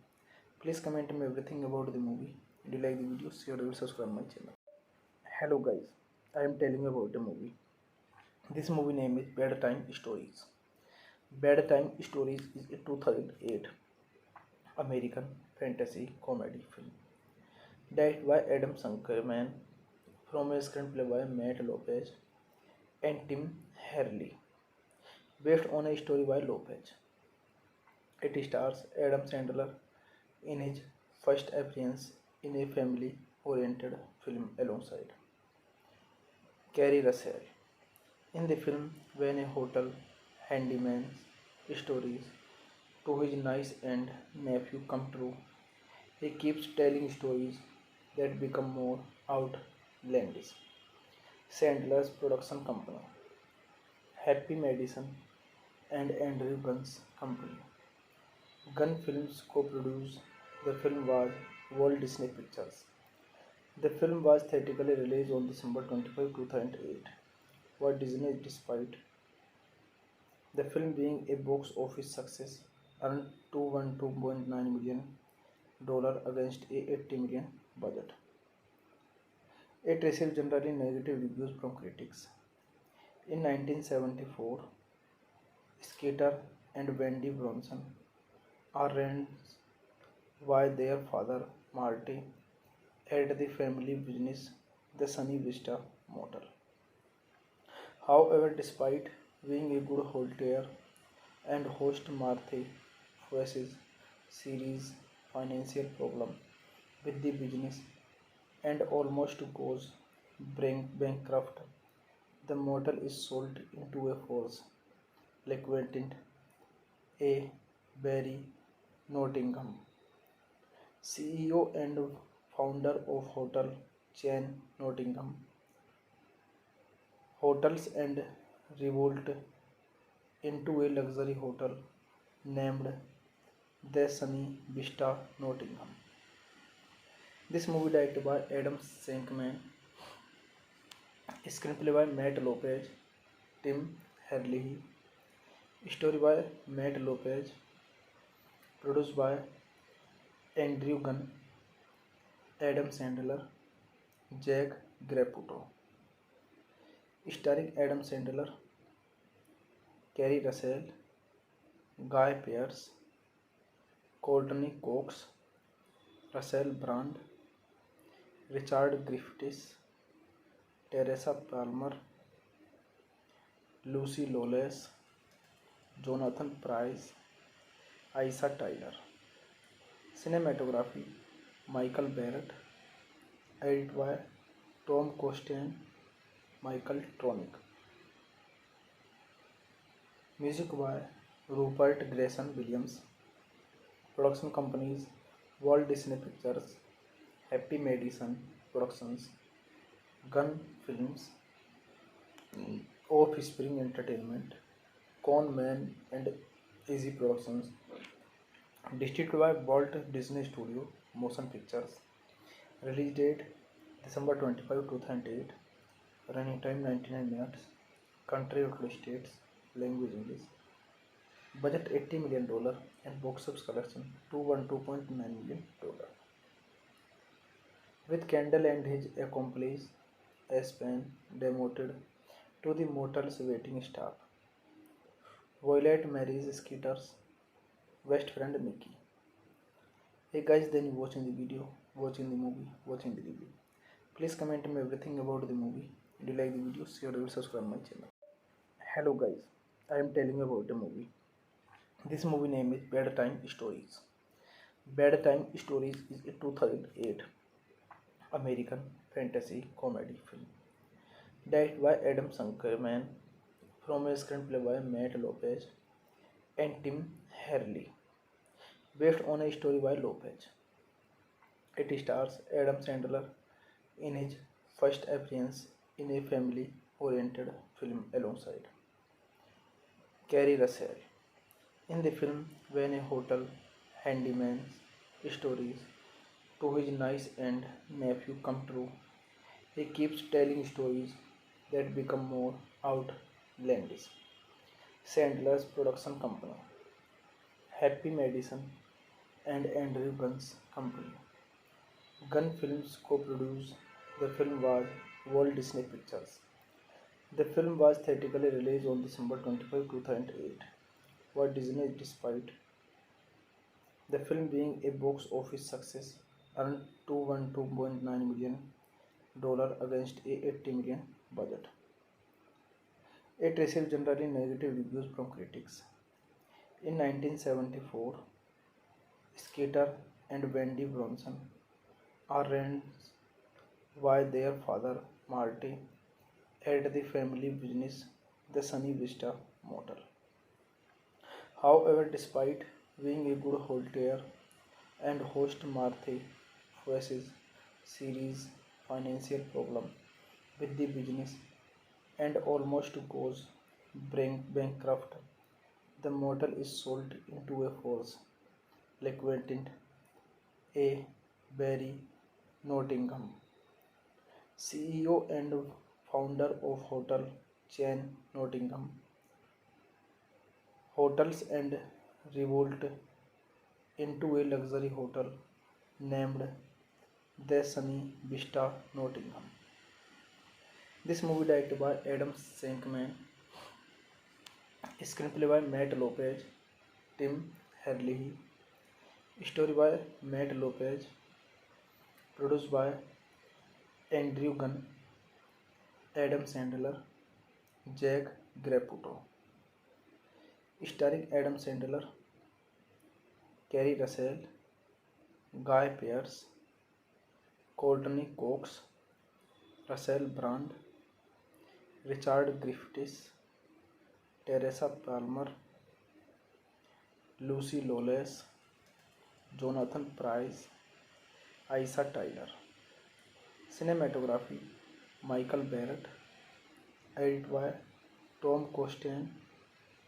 Speaker 1: Please comment me everything about the movie. Do you like the video? Share and subscribe my channel. Hello guys, I am telling you about the movie. This movie name is Bedtime Stories. Bedtime Stories is a 2008 American fantasy comedy film directed by Adam Shankman from a screenplay by Matt Lopez and Tim Herlihy, based on a story by Lopez. It stars Adam Sandler in his first appearance in a family-oriented film alongside Carrie Russell. In the film, when a hotel handyman's stories to his niece and nephew come true, he keeps telling stories that become more outlandish. Sandler's production company, Happy Madison and Andrew Gunn's company, Gunn Films co-produced the film was Walt Disney Pictures. The film was theatrically released on December 25, 2008. Walt Disney, despite the film being a box office success, earned $212.9 million against a $80 million budget. It received generally negative reviews from critics. In 1974, Skeeter and Wendy Bronson are raised by their father Marty at the family business, the Sunny Vista Motel. However, despite being a good hotelier and host, Marty faces serious financial problem with the business and almost goes bankrupt. The motel is sold into a force liquidated. A. Barry Nottingham, CEO and founder of hotel chain Nottingham Hotels, and revolt into a luxury hotel named the Sunny Vista Nottingham. This movie directed by Adam Shankman, screenplay by Matt Lopez, Tim Herlihy, story by Matt Lopez, produced by Andrew Gunn, Adam Sandler, Jack Graputo, starring Adam Sandler, Kerry Russell, Guy Pearce, Courtney Cox, Russell Brand, Richard Griffiths, Teresa Palmer, Lucy Lawless, Jonathan Pryce, Aisha Tyler. Cinematography Michael Barrett, edited by Tom Costain, Michael Tronick. Music by Rupert Grayson Williams. Production companies Walt Disney Pictures, Happy Madison Productions, Gun Films, Offspring Entertainment, Con Man and Easy Productions. Distributed by Walt Disney Studio Motion Pictures. Release date December 25, 2008. Running time 99 minutes. Country United States. Language English. Budget $80 million and box office collection $212.9 million. With Kendall and his accomplice Aspen demoted to the motel's waiting staff, Violet marries Skeeter's best friend Mickey. Hey guys, then you watching the video, watching the movie, watching the review. Please comment me everything about the movie. If you like the video, share and subscribe my channel. Hello guys, I am telling you about the movie. This movie name is Bedtime Stories. Bedtime Stories is a 2008 American fantasy comedy film directed by Adam Shankman from a screenplay by Matt Lopez and Tim Herlihy, based on a story by Lopez. It stars Adam Sandler in his first appearance in a family-oriented film alongside Kerry Russell. In the film, when a hotel handyman's stories to his niece and nephew come true, he keeps telling stories that become more outlandish. Sandler's production company, Happy Madison and Andrew Gunn's company, Gunn Films co-produced the film was Walt Disney Pictures. The film was theatrically released on December 25, 2008, by Disney despite the film being a box office success, earned $212.9 million against a $80 million budget. It received generally negative reviews from critics. In 1974, Skeeter and Wendy Bronson are raised by their father Marty at the family business, the Sunny Vista Motel. However, despite being a good hotelier and host, Marty faces serious financial problem with the business and almost goes bankrupt. The motel is sold into a force liquidated. A. Barry Nottingham, CEO and founder of hotel chain Nottingham Hotels, and revolt into a luxury hotel named the Sunny Vista Nottingham. This movie directed by Adam Shankman, screenplay by Matt Lopez, Tim Herlihy, story by Matt Lopez, produced by Andrew Gunn, Adam Sandler, Jack Graputo, starring Adam Sandler, Kerry Russell, Guy Pearce, Courtney Cox, Russell Brand, Richard Griffiths, Teresa Palmer, Lucy Lawless, Jonathan Pryce, Aisha Tyler. Cinematography Michael Barrett, edited by Tom Costain,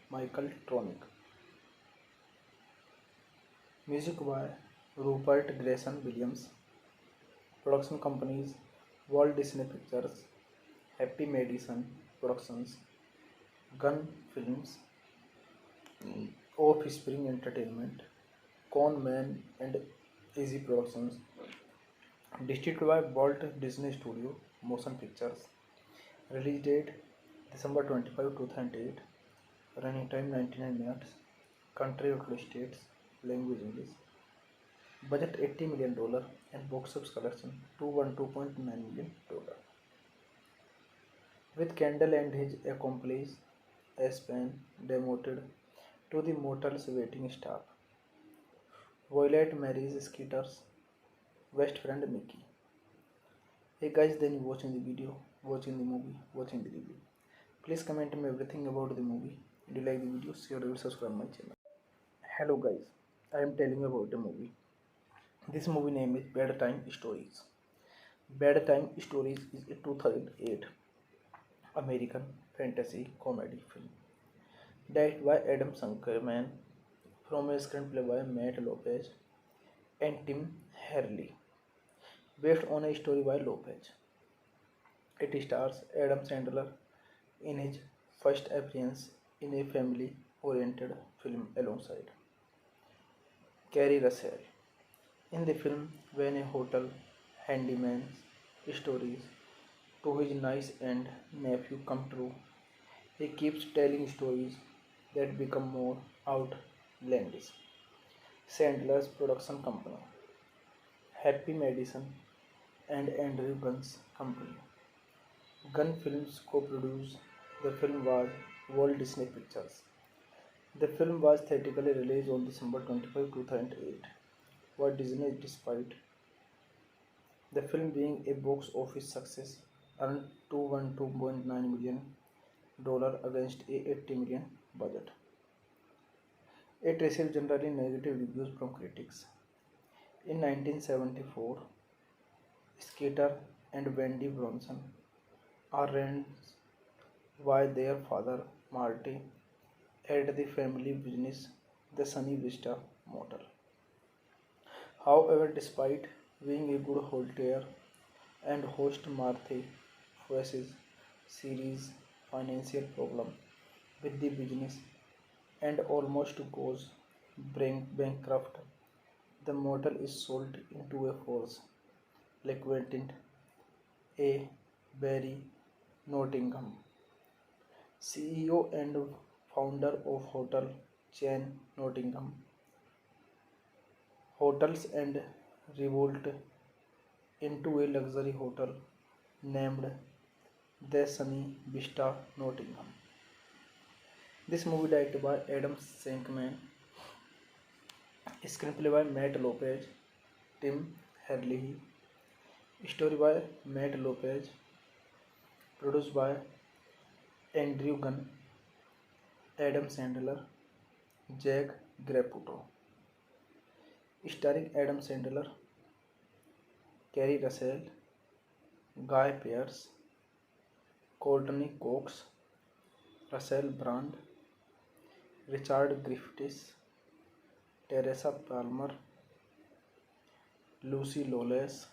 Speaker 1: Michael Tronick. Music by Rupert Grayson Williams. Production companies Walt Disney Pictures, Happy Madison Productions, Gun Films, Offspring Entertainment, Con Man and Easy Productions. Distributed by Walt Disney Studio Motion Pictures. Release date December 25, 2008. Running time 99 minutes. Country United States. Language English. Budget $80 million and box office collection $212.9 million. With Kendall and his accomplice Aspen demoted to the motel's waiting staff, Violet marries Skeeter's best friend Mickey. Hey guys, then you watching the video, watching the movie, watching the review. Please comment me everything about the movie. Do you like the video? Share and subscribe my channel. Hello guys, I am telling you about the movie. This movie name is Bedtime Stories. Bedtime Stories is a 2008 American fantasy comedy film directed by Adam Shankman from a screenplay by Matt Lopez and Tim Herlihy, based on a story by Lopez. It stars Adam Sandler in his first appearance in a family-oriented film alongside Kerry Russell. In the film, when a hotel handyman's stories to his niece and nephew come true, he keeps telling stories that become more outlandish. Sandler's production company, Happy Madison and Andrew Gunn's company, Gunn Films co-produced the film was Walt Disney Pictures. The film was theatrically released on December 25, 2008. Walt Disney, despite the film being a box office success, earned $212.9 million against a $80 million budget. It received generally negative reviews from critics. In 1974, Skeeter and Wendy Bronson are raised by their father Marty at the family business, the Sunny Vista Motel. However, despite being a good hotelier and host, Marty faces serious financial problem with the business and almost goes bankrupt. The motel is sold into a force liquidated A. Barry Nottingham, CEO and founder of hotel chain Nottingham Hotels, and revolt into a luxury hotel named the Sunny Vista Nottingham. This movie directed by Adam Shankman, screenplay by Matt Lopez, Tim Herlihy, story by Matt Lopez, produced by Andrew Gunn, Adam Sandler, Jack Graputo, starring Adam Sandler, Kerry Russell, Guy Pearce, Courtney Cox, Russell Brand, Richard Griffiths, Teresa Palmer, Lucy Lawless,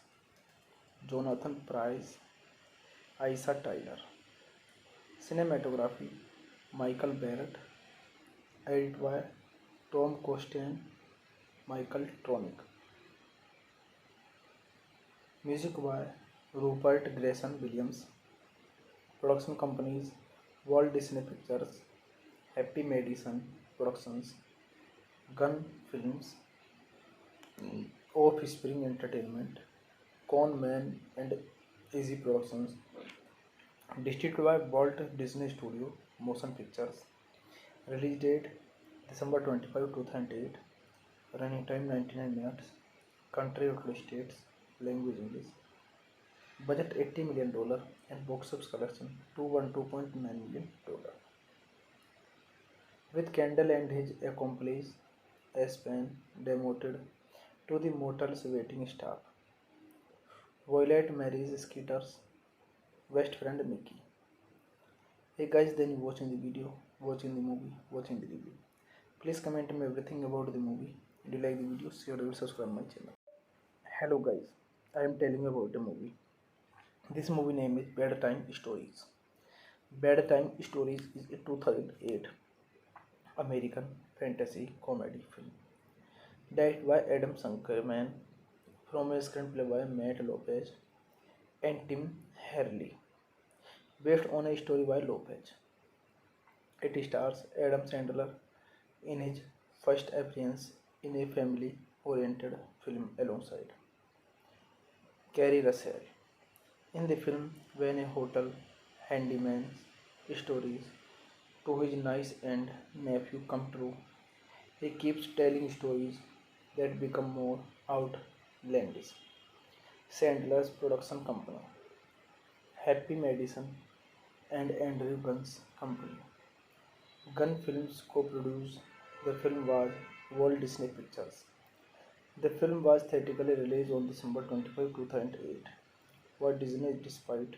Speaker 1: Jonathan Pryce, Aisha Tyler. Cinematography Michael Barrett, edited by Tom Costain, Michael Tronick. Music by Rupert Grayson Williams. Production companies: Walt Disney Pictures, Happy Madison Productions, Gun Films, Offspring Entertainment, Con Man and Easy Productions. Distributed by Walt Disney Studio Motion Pictures. Release date December 25, 2008. Running time 99 minutes. Country United States. Language English. Budget $80 million and box office collection $212.9 million. With Kendall and his accomplice Aspen demoted to the motel's waiting staff, Violet marries Skeeter's best friend Mickey. Hey guys, then you watching the video, watching the movie, watching the review. Please comment me everything about the movie. Do you like the video? Share and subscribe my channel. Hello guys, I am telling you about the movie. This movie name is Bedtime Stories. Bedtime Stories is a 2008 American fantasy comedy film directed by Adam Sankerman from a screenplay by Matt Lopez and Tim Hurley, based on a story by Lopez. It stars Adam Sandler in his first appearance in a family-oriented film alongside Carrie Russell. In the film, when a hotel handyman's stories to his niece and nephew come true, he keeps telling stories that become more outlandish. Sandler's production company, Happy Madison and Andrew Gunn's company. Gunn Films co-produced the film was Walt Disney Pictures. The film was theatrically released on December 25, 2008. Walt Disney, despite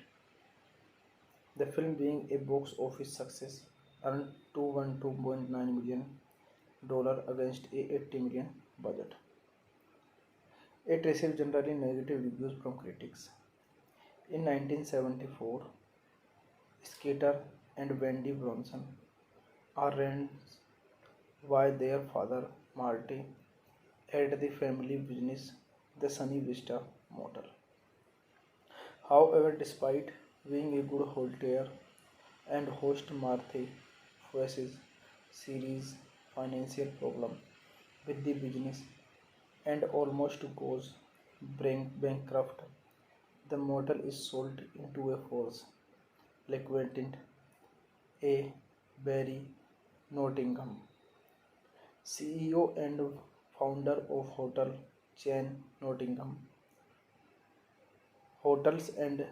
Speaker 1: the film being a box office success, earned $212.9 million against a $80 million budget. It received generally negative reviews from critics. In 1974, Skeeter and Wendy Bronson are raised by their father Marty at the family business, the Sunny Vista Motel. However, despite being a good hotelier and host, Marty faces serious financial problem with the business and almost goes bankrupt. The motel is sold into a force liquidated A. Barry Nottingham, CEO and founder of hotel chain Nottingham Hotels, and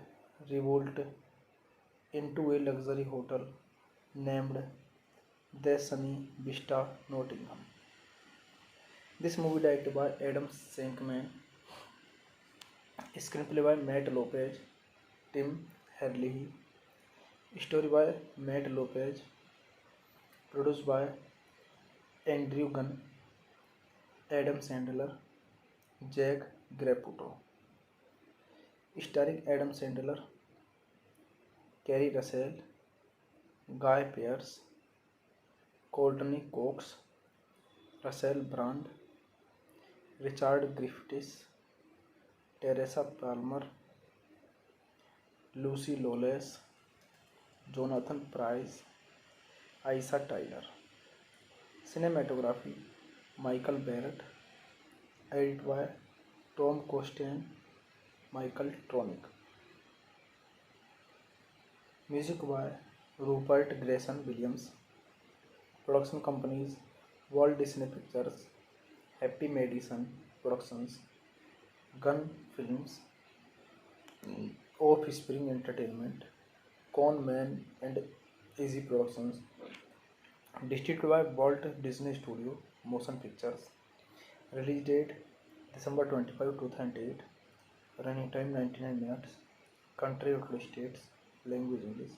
Speaker 1: revolt into a luxury hotel named the Sunny Vista Nottingham. This movie directed by Adam Shankman, screenplay by Matt Lopez, Tim Hurley, story by Matt Lopez, produced by Andrew Gunn, Adam Sandler, Jack Graputo, starring Adam Sandler, Carrie Russell, Guy Pearce, Courtney Cox, Russell Brand, Richard Griffiths, Teresa Palmer, Lucy Lawless, Jonathan Pryce, Aisha Tyler. Cinematography: Michael Barrett. Edited by Tom Costain, Michael Tronick. Music by Rupert Grayson Williams. Production companies: Walt Disney Pictures, Happy Madison Productions, Gunn Films, Offspring Entertainment, Con Man and Easy Productions. Distributed by Walt Disney Studio Motion Pictures. Release date December 25, 2008. Running time 99 minutes. Country United States. Language English.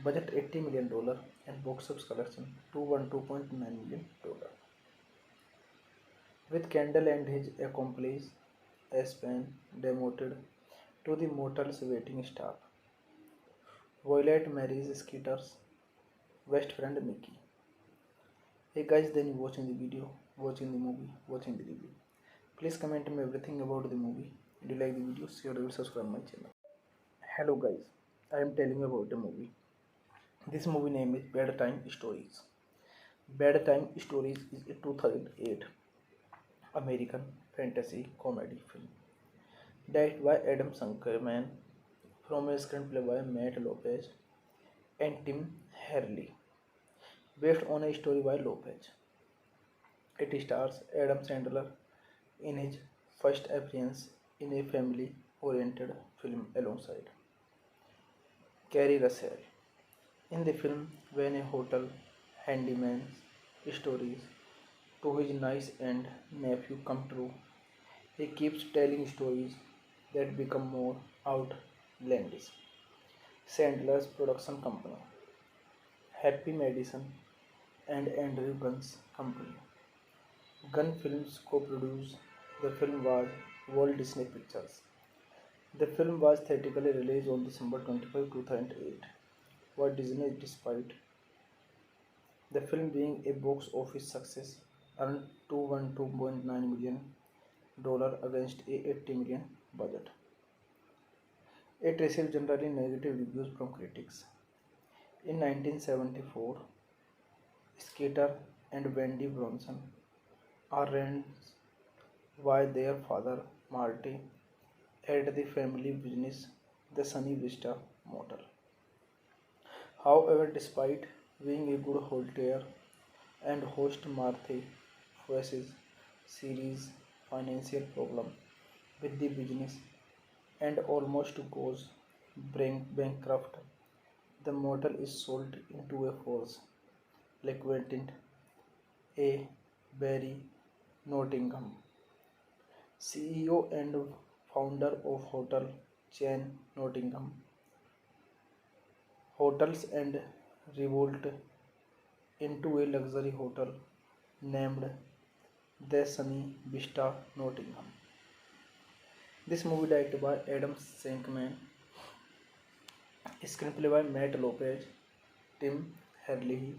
Speaker 1: Budget $80 million and box office collection $212.9 million. With Kendall and his accomplice Aspen demoted to the motel's waiting staff, Violet marries Skeeter's best friend Mickey. Hey guys, then you watching the video, watching the movie, watching the review. Please comment me everything about the movie. Do you like the video? Share and subscribe my channel. Hello guys, I am telling about a movie. This movie name is Bad Time Stories. Bad Time Stories is a 2008 American fantasy comedy film directed by Adam Sankerman from a screenplay by Matt Lopez and Tim Herlihy, based on a story by Lopez. It stars Adam Sandler in his first appearance in a family-oriented film alongside Carrie Russell. In the film, when a hotel handyman's stories to his niece and nephew come true, he keeps telling stories that become more outlandish. Sandler's production company, Happy Madison and Andrew Gunn's company. Gunn Films co-produced the film was Walt Disney Pictures. The film was theatrically released on December 25, 2008. Walt Disney, despite the film being a box office success, earned $212.9 million against a $80 million budget. It received generally negative reviews from critics. In 1974, Skeeter and Wendy Bronson are raised by their father Marty at the family business, the Sunny Vista Motel. However, despite being a good hotelier and host, Marty faces serious financial problem with the business and almost goes bankrupt. The motel is sold into a force liquidated A. Barry Nottingham, CEO and founder of hotel chain Nottingham Hotels, and revolt into a luxury hotel named the Sunny Vista Nottingham. This movie directed by Adam Shankman, screenplay by Matt Lopez, Tim Herlihy,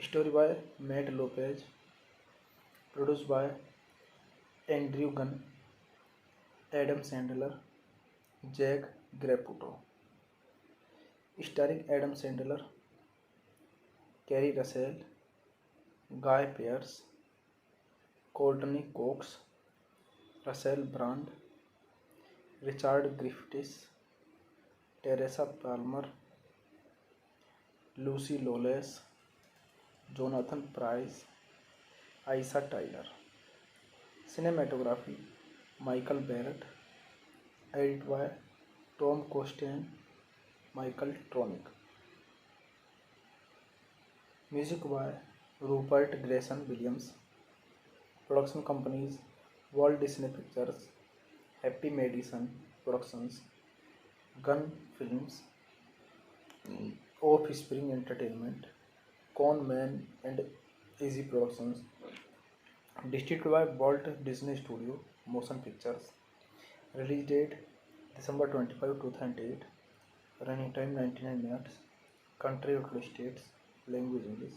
Speaker 1: story by Matt Lopez, produced by Andrew Gunn, Adam Sandler, Jack Graputo, starring Adam Sandler, Carrie Russell, Guy Pearce, Courtney Cox, Russell Brand, Richard Griffiths, Teresa Palmer, Lucy Lawless, Jonathan Pryce, Aisha Tyler. Cinematography Michael Barrett, edited by Tom Costain, Michael Tronick. Music by Rupert Grayson Williams. Production companies Walt Disney Pictures, Happy Madison Productions, Gunn Films, Offspring Entertainment, Con Man and Easy Productions. Distributed by Walt Disney Studio Motion Pictures. Release date December 25, 2008. Running time 99 minutes. Country United States. Language English.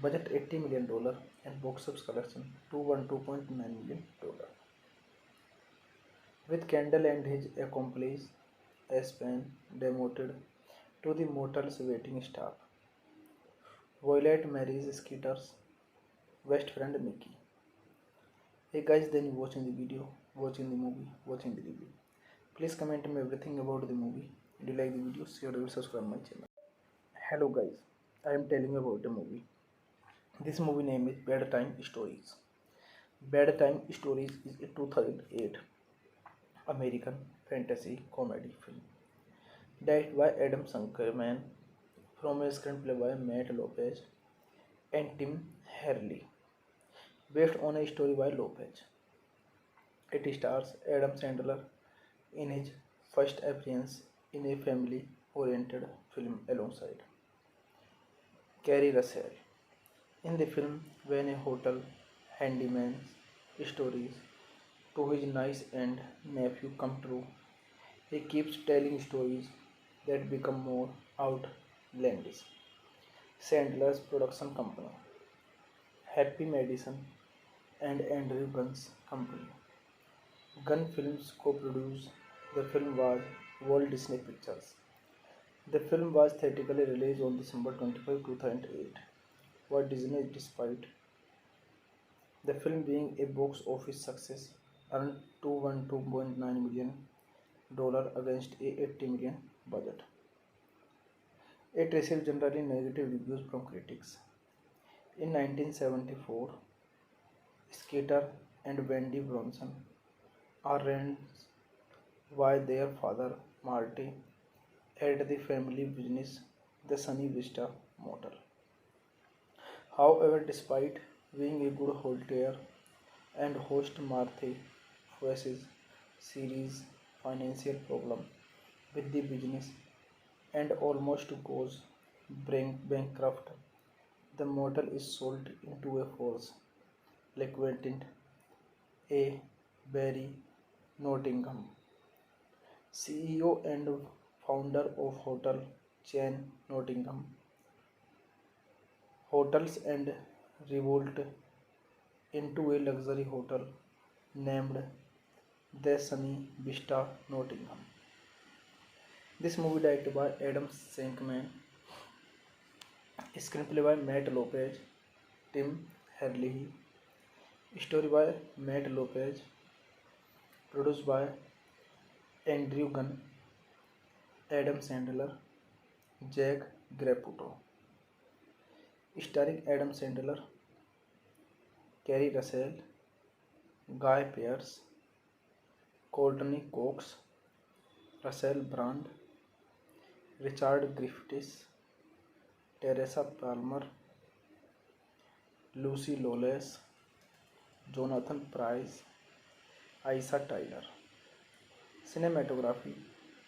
Speaker 1: Budget $80 million and box office collection $212.9 million. With Kendall and his accomplice Aspen demoted to the motel's waiting staff, Violet marries Skeeter's best friend Mickey. Hey guys, then you watching the video, watching the movie, watching the review. Please comment me everything about the movie. Do you like the video? Share and subscribe my channel. Hello guys, I am telling you about a movie. This movie name is Bad Time Stories. Bad Time Stories is a 2008 American fantasy comedy film directed by Adam Sankerman from a screenplay by Matt Lopez and Tim Herlihy, based on a story by Lopez. It stars Adam Sandler in his first appearance in a family-oriented film alongside Carrie Russell. In the film, when a hotel handyman's stories to his niece and nephew come true, he keeps telling stories that become more outlandish. Sandler's production company, Happy Madison and Andrew Gunn's company. Gunn Films co-produced the film was Walt Disney Pictures. The film was theatrically released on December 25, 2008 by Disney despite the film being a box office success, earned $212.9 million against a $80 million budget. It received generally negative reviews from critics. In 1974, Skeeter and Wendy Bronson are raised by their father Marty at the family business, the Sunny Vista Motel. However, despite being a good hotelier and host, Marty faces serious financial problem with the business and almost goes bankrupt. The motel is sold into a force liquidated A. Barry Nottingham, CEO and founder of hotel chain Nottingham Hotels, and revolt into a luxury hotel named the Sunny Vista Nottingham. This movie directed by Adam Shankman, screenplay by Matt Lopez, Tim Herlihy, story by Matt Lopez, produced by Andrew Gunn, Adam Sandler, Jack Graputo, starring Adam Sandler, Kerry Russell, Guy Pearce, Courtney Cox, Russell Brand, Richard Griffiths, Teresa Palmer, Lucy Lawless, Jonathan Pryce, Aisha Tyler. Cinematography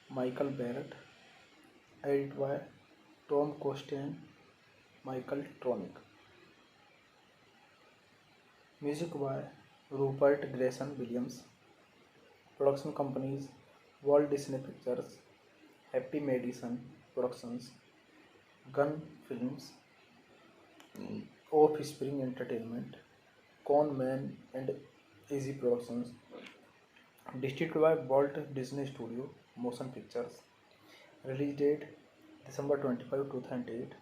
Speaker 1: Michael Barrett, edited by Tom Costain, Michael Tronick. Music by Rupert Grayson Williams. Production companies Walt Disney Pictures, Happy Madison Productions, Gun Films, Offspring Entertainment, Con Man and Easy Productions. Distributed by Walt Disney Studio Motion Pictures. Release date December 25, 2008.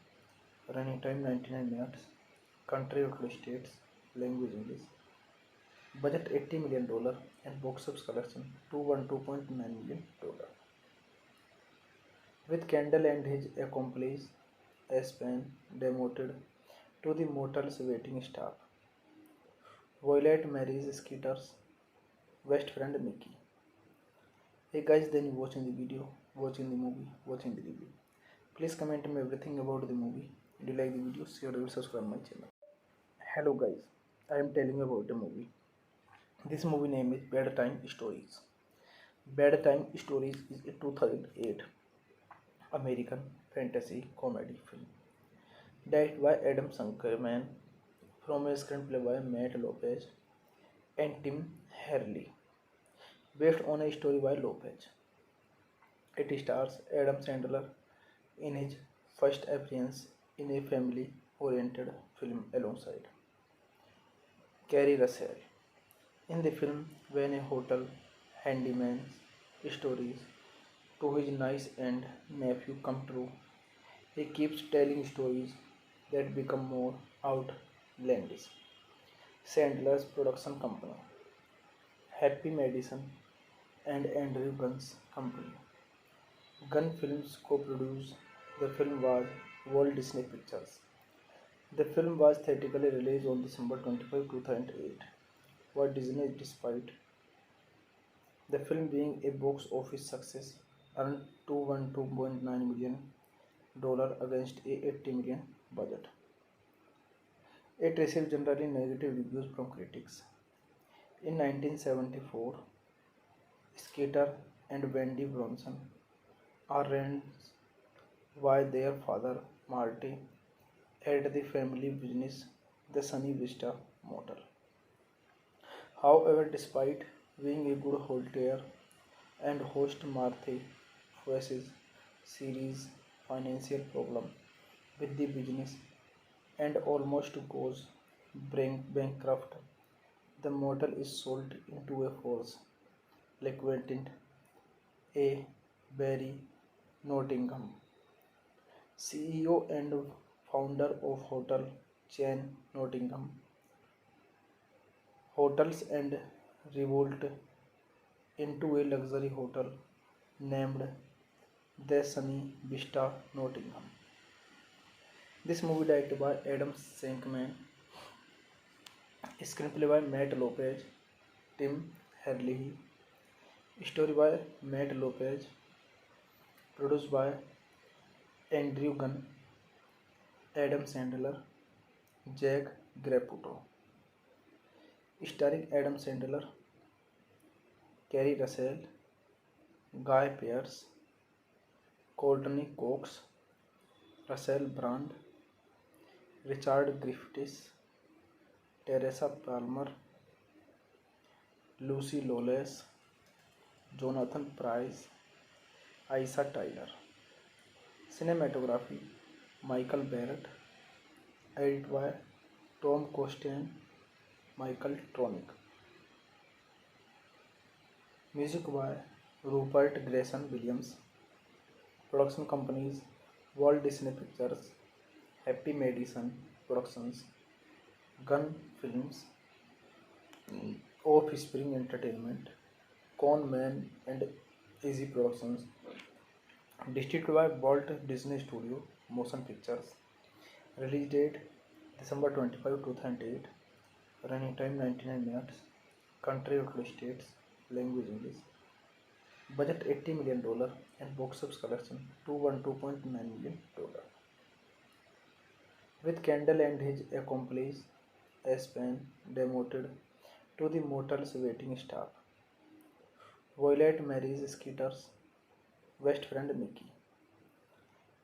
Speaker 1: Running time 99 minutes. Country United States. Language English. Budget $80 million and box office collection $212.9 million. With Kendall and his accomplice Aspen demoted to the motel's waiting staff, Violet marries Skeeter's best friend Mickey. Hey guys, then you watching the video, watching the movie, watching the review. Please comment me everything about the movie. Do you like the video? Share and subscribe my channel. Hello guys, I am telling you about the movie. This movie name is Bedtime Stories. Bedtime Stories is a 2008 American fantasy comedy film directed by Adam Shankman from a screenplay by Matt Lopez and Tim Herlihy, based on a story by Lopez. It stars Adam Sandler in his first appearance in a family-oriented film alongside Kerry Russell. In the film, when a hotel handyman's stories to his niece and nephew come true, he keeps telling stories that become more outlandish. Sandler's production company, Happy Madison and Andrew Gunn's company, Gunn Films co-produced. The film was Walt Disney Pictures. The film was theatrically released on December 25, 2008 by Disney despite the film being a box office success, earned $212.9 million against a $80 million budget. It received generally negative reviews from critics. In 1974, Skeeter and Wendy Bronson are raised by their father Marty at the family business, the Sunny Vista Motel. However, despite being a good hotelier and host, Marty faces serious financial problem with the business and almost goes bankrupt. The motel is sold into a force liquidated A. Barry Nottingham, CEO and founder of hotel chain Nottingham Hotels and revolved into a luxury hotel named The Sunny Vista Nottingham. This movie directed by Adam Shankman, screenplay by Matt Lopez, Tim Herlihy, story by Matt Lopez, produced by Andrew Gunn, Adam Sandler, Jack Graputo, starring Adam Sandler, Kerry Russell, Guy Pearce, Courtney Cox, Russell Brand, Richard Griffiths, Teresa Palmer, Lucy Lawless, Jonathan Pryce, Aisha Tyler. Cinematography Michael Barrett, edited by Tom Costain, Michael Tronick. Music by Rupert Grayson Williams. Production companies Walt Disney Pictures, Happy Madison Productions, Gun Films, Offspring Entertainment, Con Man and Easy Productions. Distributed by Walt Disney Studio Motion Pictures. Release date December 25, 2008. Running time 99 minutes. Country United States. Language English. Budget $80 million and box office collection $212.9 million. With Kendall and his accomplice Aspen demoted to the motel's waiting staff, Violet marries Skeeter's best friend Mickey.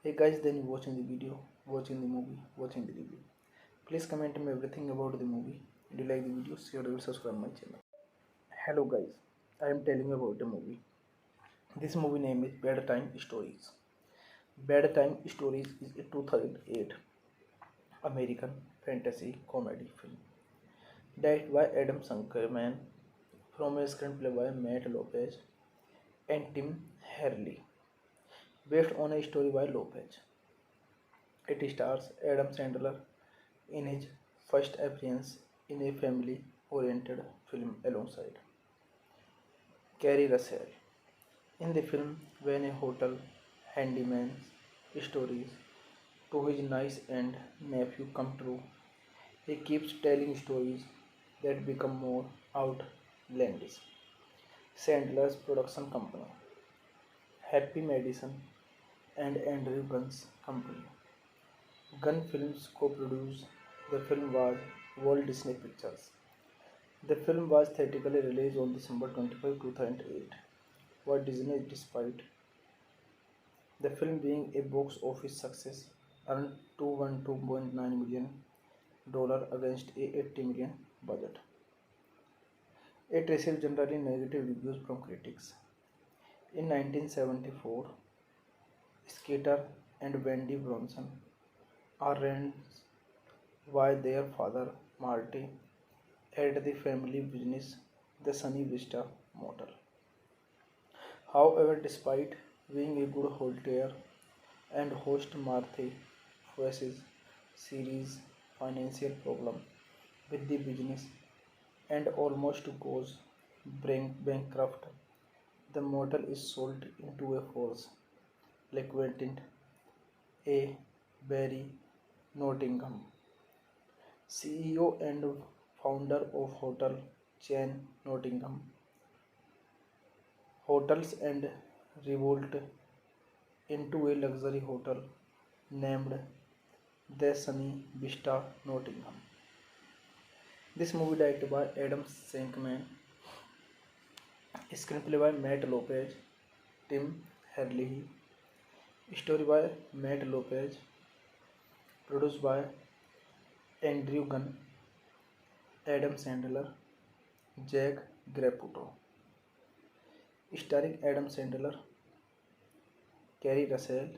Speaker 1: Hey guys, then you watching the video, watching the movie, watching the review. Please comment me everything about the movie. If you like the video, share and subscribe my channel. Hello guys, I am telling you about the movie. This movie name is Bedtime Stories. Bedtime Stories is a 2008 American fantasy comedy film directed by Adam Shankman from a screenplay by Matt Lopez and Tim Herlihy, based on a story by Lopez. It stars Adam Sandler in his first appearance in a family-oriented film alongside Kerry Russell. In the film, when a hotel handyman's stories to his niece and nephew come true, he keeps telling stories that become more outlandish. Sandler's production company, Happy Madison and Andrew Gunn's company, Gunn Films co-produced the film was Walt Disney Pictures. The film was theatrically released on December 25, 2008. Walt Disney, despite the film being a box office success, earned $212.9 million against a $80 million budget. It received generally negative reviews from critics. In 1974, Skeeter and Wendy Bronson are raised by their father Marty at the family business, the Sunny Vista Motel. However, despite being a good hotelier and host, Marty faces serious financial problem with the business and almost goes bankrupt. The motel is sold into a force liquidated a Barry Nottingham, CEO and founder of hotel chain Nottingham Hotels and revolved into a luxury hotel named The Sunny Vista Nottingham. This movie directed by Adam Shankman, screenplay by Matt Lopez, Tim Herlihy, story by Matt Lopez, produced by Andrew Gunn, Adam Sandler, Jack Graputo, starring Adam Sandler, Kerry Russell,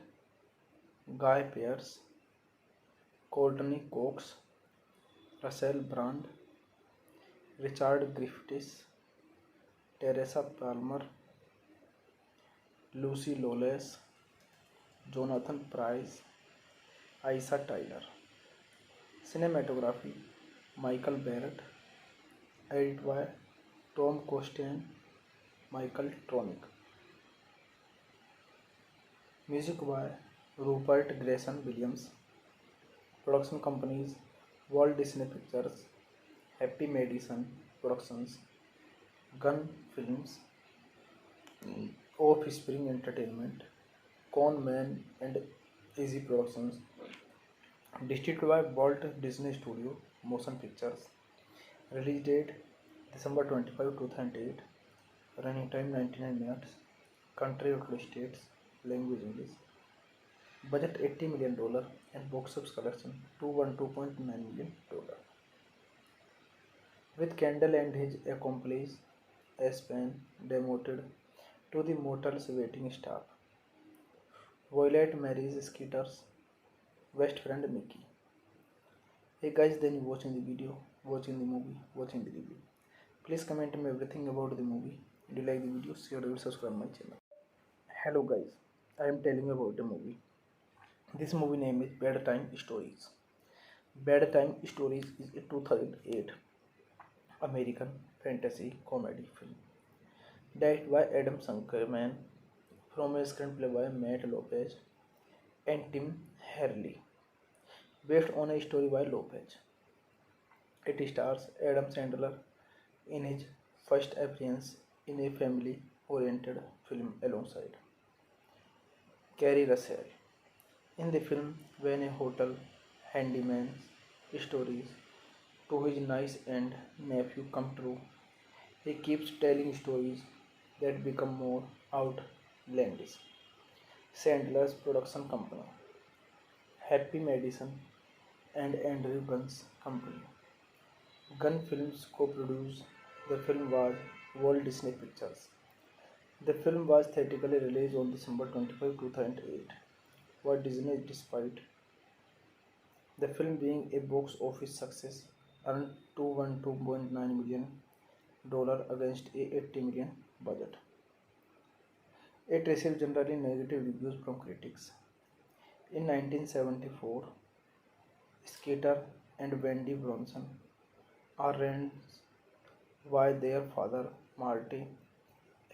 Speaker 1: Guy Pearce, Courtney Cox, Russell Brand, Richard Griffiths, Teresa Palmer, Lucy Lawless, Jonathan Pryce, Aisha Tyler. Cinematography Michael Barrett. Edited by Tom Costain, Michael Tronick. Music by Rupert Grayson Williams. Production companies Walt Disney Pictures, Happy Madison Productions, Gun Films, Offspring Entertainment, Con Man and Easy Productions. Distributed by Walt Disney Studio Motion Pictures. Release date December 25, 2008. Running time 99 minutes. Country United States. Language English. Budget $80 million and box office collection $212.9 million. With Kendall and his accomplice Aspen demoted to the motel's waiting staff, Violet marries Skeeter's best friend Mickey. Hey guys, then you watching the video, watching the movie, watching the review. Please comment me everything about the movie. Do you like the video? Share and subscribe my channel. Hello guys, I am telling you about the movie. This movie name is Bedtime Stories. Bedtime Stories is a 2008 American fantasy comedy film directed by Adam Sankerman from a screenplay by Matt Lopez and Tim Hurley, based on a story by Lopez. It stars Adam Sandler in his first appearance in a family-oriented film alongside Carrie Russell. In the film, when a hotel handyman's stories to his niece and nephew come true, he keeps telling stories that become more outlandish. Sandler's production company, Happy Madison and Andrew Gunn's company. Gunn Films co-produced the film was Walt Disney Pictures. The film was theatrically released on December 25, 2008, by Disney despite the film being a box office success, earned $212.9 million against a $80 million budget. It received generally negative reviews from critics. In 1974, Skeeter and Wendy Bronson are raised by their father Marty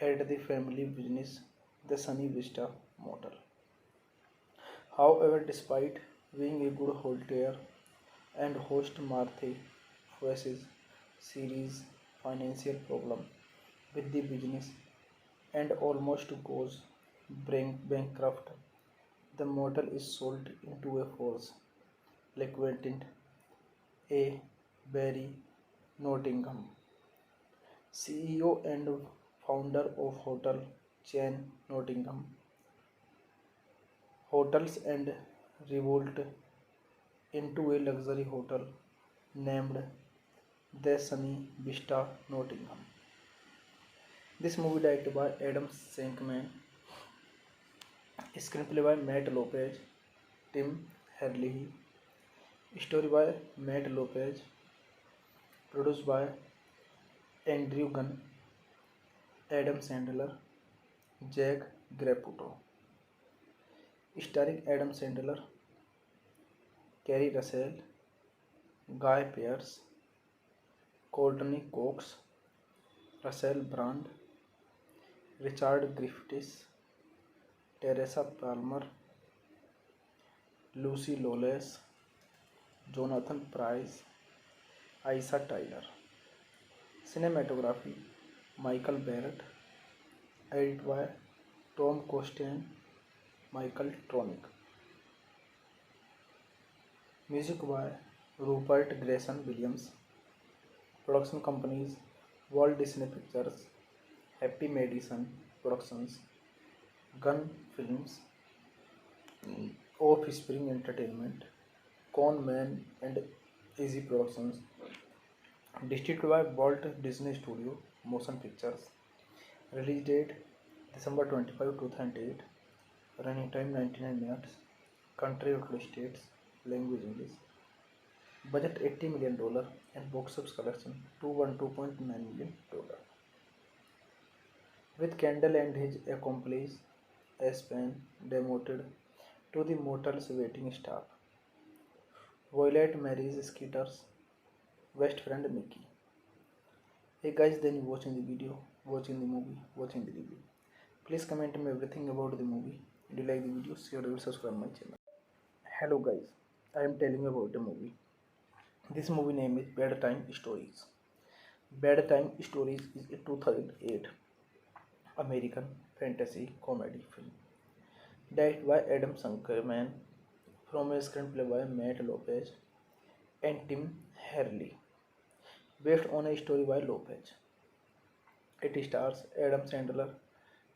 Speaker 1: at the family business, the Sunny Vista Motel. However, despite being a good hotelier and host, Marty faces serious financial problem with the business and almost goes bankrupt. The motel is sold into a force liquidated A. Barry Nottingham, CEO and founder of hotel chain Nottingham Hotels, and revolt into a luxury hotel named the Sunny Vista Nottingham. This movie directed by Adam Shankman, screenplay by Matt Lopez, Tim Hurley, story by Matt Lopez, produced by Andrew Gunn, Adam Sandler, Jack Graputo, starring Adam Sandler, Carrie Russell, Guy Pearce, Courtney Cox, Russell Brand, Richard Griffiths, Teresa Palmer, Lucy Lawless, Jonathan Pryce, Aisha Tyler. Cinematography Michael Barrett. Edited by Tom Costain, Michael Tronick. Music by Rupert Grayson Williams. Production companies Walt Disney Pictures, Happy Madison Productions, Gunn Films, Offspring Entertainment, Con Man and Easy Productions. Distributed by Walt Disney Studio Motion Pictures. Release date December 25, 2008. Running time 99 minutes. Country United States. Language English. Budget $80 million and box office collection $212.9 million. With Kendall and his accomplice Aspen demoted to the motel's waiting staff. Violet marries Skeeter's best friend Mickey. Hey guys, then you watching the video, watching the movie, watching the review. Please comment me everything about the movie. If you like the video, share and subscribe my channel. Hello guys, I am telling you about a movie. This movie name is Bedtime Stories. Bedtime Stories is a 2008 American fantasy comedy film directed by Adam Sankerman from a screenplay by Matt Lopez and Tim Hurley, based on a story by Lopez. It stars Adam Sandler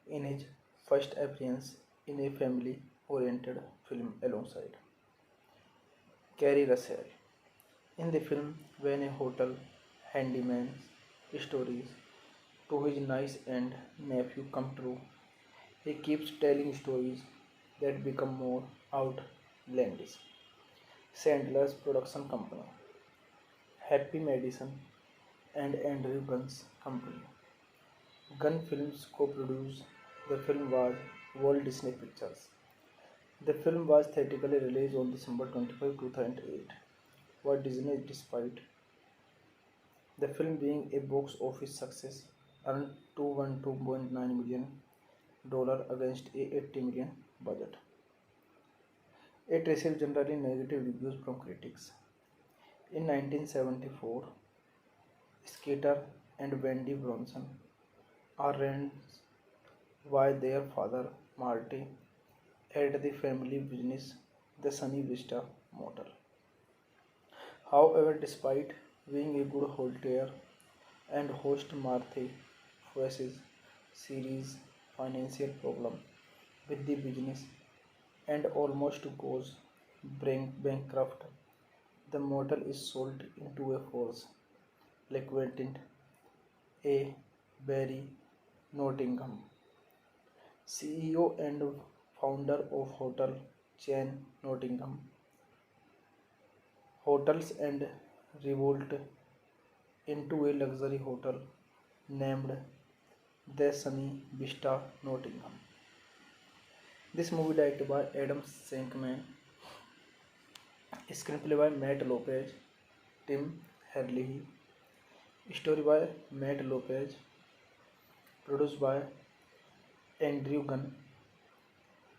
Speaker 1: in his first appearance in a family-oriented film alongside Carrie Russell. In the film, when a hotel handyman's stories to his niece and nephew come true, he keeps telling stories that become more outlandish. Sandler's production company, Happy Madison and Andrew Gunn's company, Gunn Films co-produced the film was Walt Disney Pictures. The film was theatrically released on December 25, 2008, by Disney despite the film being a box office success, earned $212.9 million against a $80 million budget. It received generally negative reviews from critics. In 1974, Skeeter and Wendy Bronson are raised by their father Marty at the family business, the Sunny Vista Motel. However, despite being a good hotelier and host, Marty faces serious financial problem with the business and almost goes bankrupt. The motel is sold into a force liquidated A. Barry Nottingham, CEO and founder of hotel chain Nottingham Hotels, and revolt into a luxury hotel named the Sunny Vista Nottingham. This movie directed by Adam Shankman, screenplay by Matt Lopez, Tim Hurley, story by Matt Lopez, produced by Andrew Gunn,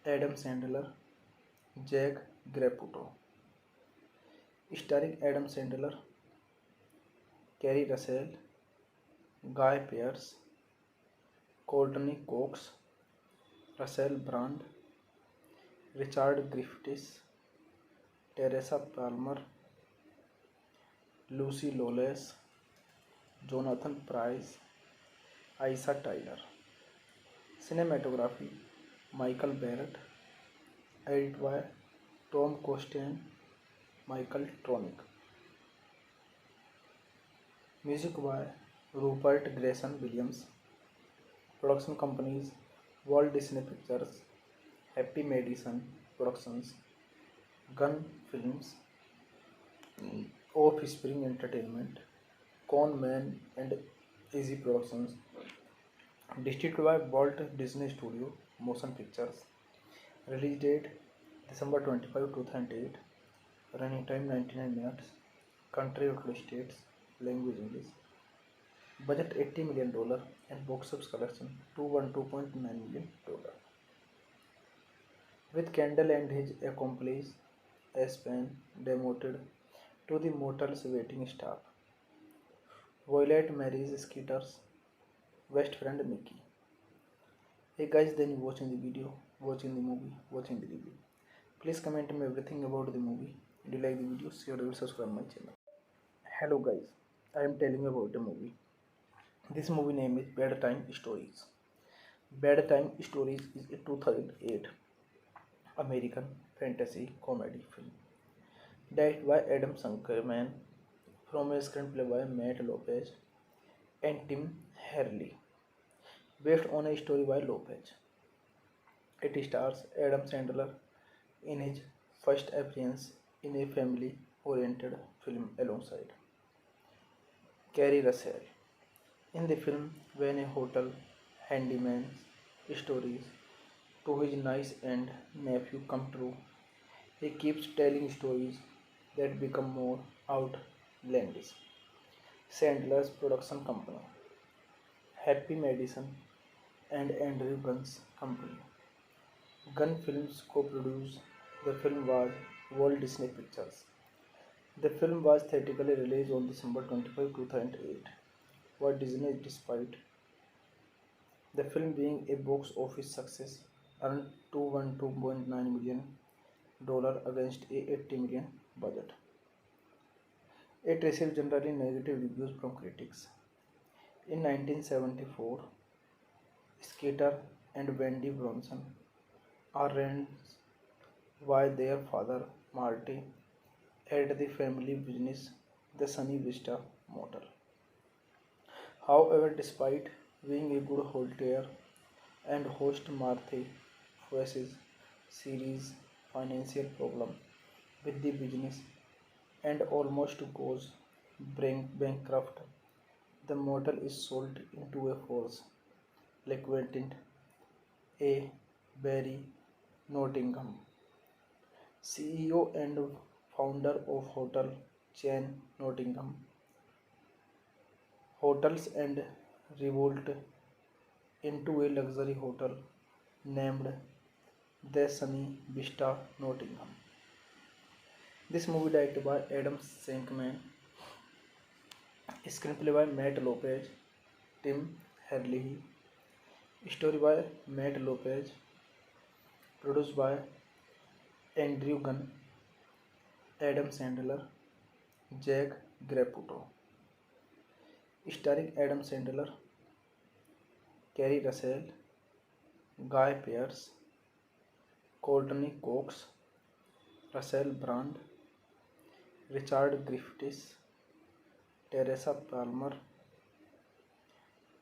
Speaker 1: Adam Sandler, Jack Graputo, starring Adam Sandler, Carrie Russell, Guy Pearce, Courtney Cox, Russell Brand, Richard Griffiths, Teresa Palmer, Lucy Lawless, Jonathan Pryce, Aisha Tyler. Cinematography Michael Barrett, edited by Tom Costain, Michael Tronick. Music by Rupert Grayson Williams. Production companies Walt Disney Pictures, Happy Madison Productions, Gunn Films, Offspring Entertainment, Con Man and Easy Productions. Distributed by Walt Disney Studio Motion Pictures. Release date December 25, 2008. Running time 99 minutes. Country United States. Language English. Budget $80 million and box office collection $212.9 million. With Kendall and his accomplice Aspen demoted to the motel's waiting staff, Violet marries Skeeter's best friend Mickey. Hey guys, then you watching the video, watching the movie, watching the review. Please comment me everything about the movie. If you like the video, share and subscribe my channel. Hello guys, I am telling you about a movie. This movie name is Bedtime Stories. Bedtime Stories is a 2008 American fantasy comedy film directed by Adam Sankerman from a screenplay by Matt Lopez and Tim Hurley, based on a story by Lopez. It stars Adam Sandler in his first appearance in a family-oriented film alongside Carrie Russell. In the film, when a hotel handyman's stories to his niece and nephew come true. He keeps telling stories that become more outlandish. Sandler's production company, Happy Madison and Andrew Gunn's company. Gunn Films co-produced the film was Walt Disney Pictures. The film was theatrically released on December 25, 2008. Walt Disney, despite the film being a box office success, earned $212.9 million against a $80 million budget. It received generally negative reviews from critics. In 1974, Skeeter and Wendy Bronson are raised by their father Marty at the family business, the Sunny Vista Motel. However, despite being a good hotelier and host, Marty faces serious financial problem with the business and almost goes bankrupt. The motel is sold into a force liquidated A. Barry Nottingham, CEO and founder of hotel chain Nottingham Hotels, and revolt into a luxury hotel named the Sunny Vista Nottingham. This movie directed by Adam Shankman, screenplay by Matt Lopez, Tim Herlihy, story by Matt Lopez, produced by Andrew Gunn, Adam Sandler, Jack Graputo, starring Adam Sandler, Kerry Russell, Guy Pearce, Courtney Cox, Russell Brand, Richard Griffiths, Teresa Palmer,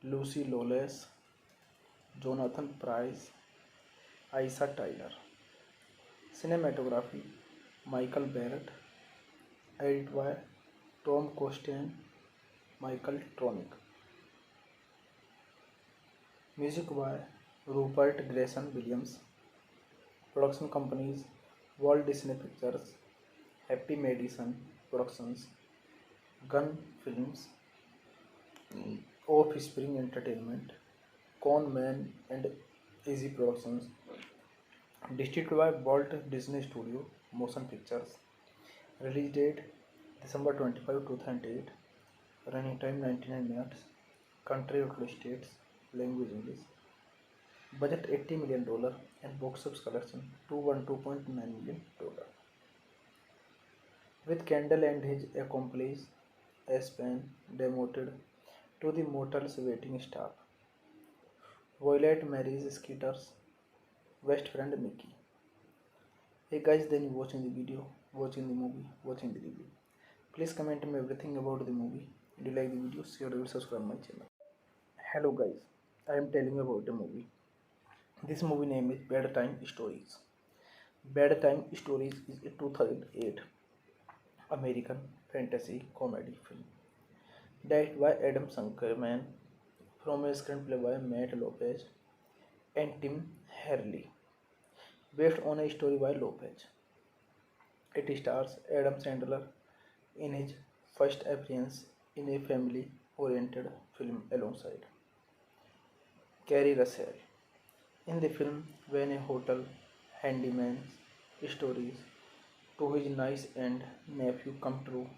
Speaker 1: Lucy Lawless, Jonathan Pryce, Aisha Tyler. Cinematography Michael Barrett, edited by Tom Costain, Michael Tronick. Music by Rupert Grayson Williams. Production companies Walt Disney Pictures, Happy Madison Productions, Gunn Films, Offspring Entertainment, Con Man and Easy Productions. Distributed by Walt Disney Studio Motion Pictures. Release date December 25, 2008. Running time 99 minutes. Country United States. Language English. Budget $80 million and box office collection $212.9 million. With Kendall and his accomplice Aspen demoted to the motel's waiting staff, Violet marries Skeeter's best friend Mickey. Hey guys, then you watching the video, watching the movie, watching the review. Please comment me everything about the movie. Do you like the video? Share and subscribe my channel. Hello guys, I am telling you about the movie. This movie name is Bedtime Stories. Bedtime Stories is a 2008 American fantasy comedy film directed by Adam Shankman from a screenplay by Matt Lopez and Tim Herlihy, based on a story by Lopez. It stars Adam Sandler in his first appearance in a family-oriented film alongside Kerry Russell. In the film, when a hotel handyman's stories to his niece and nephew come true,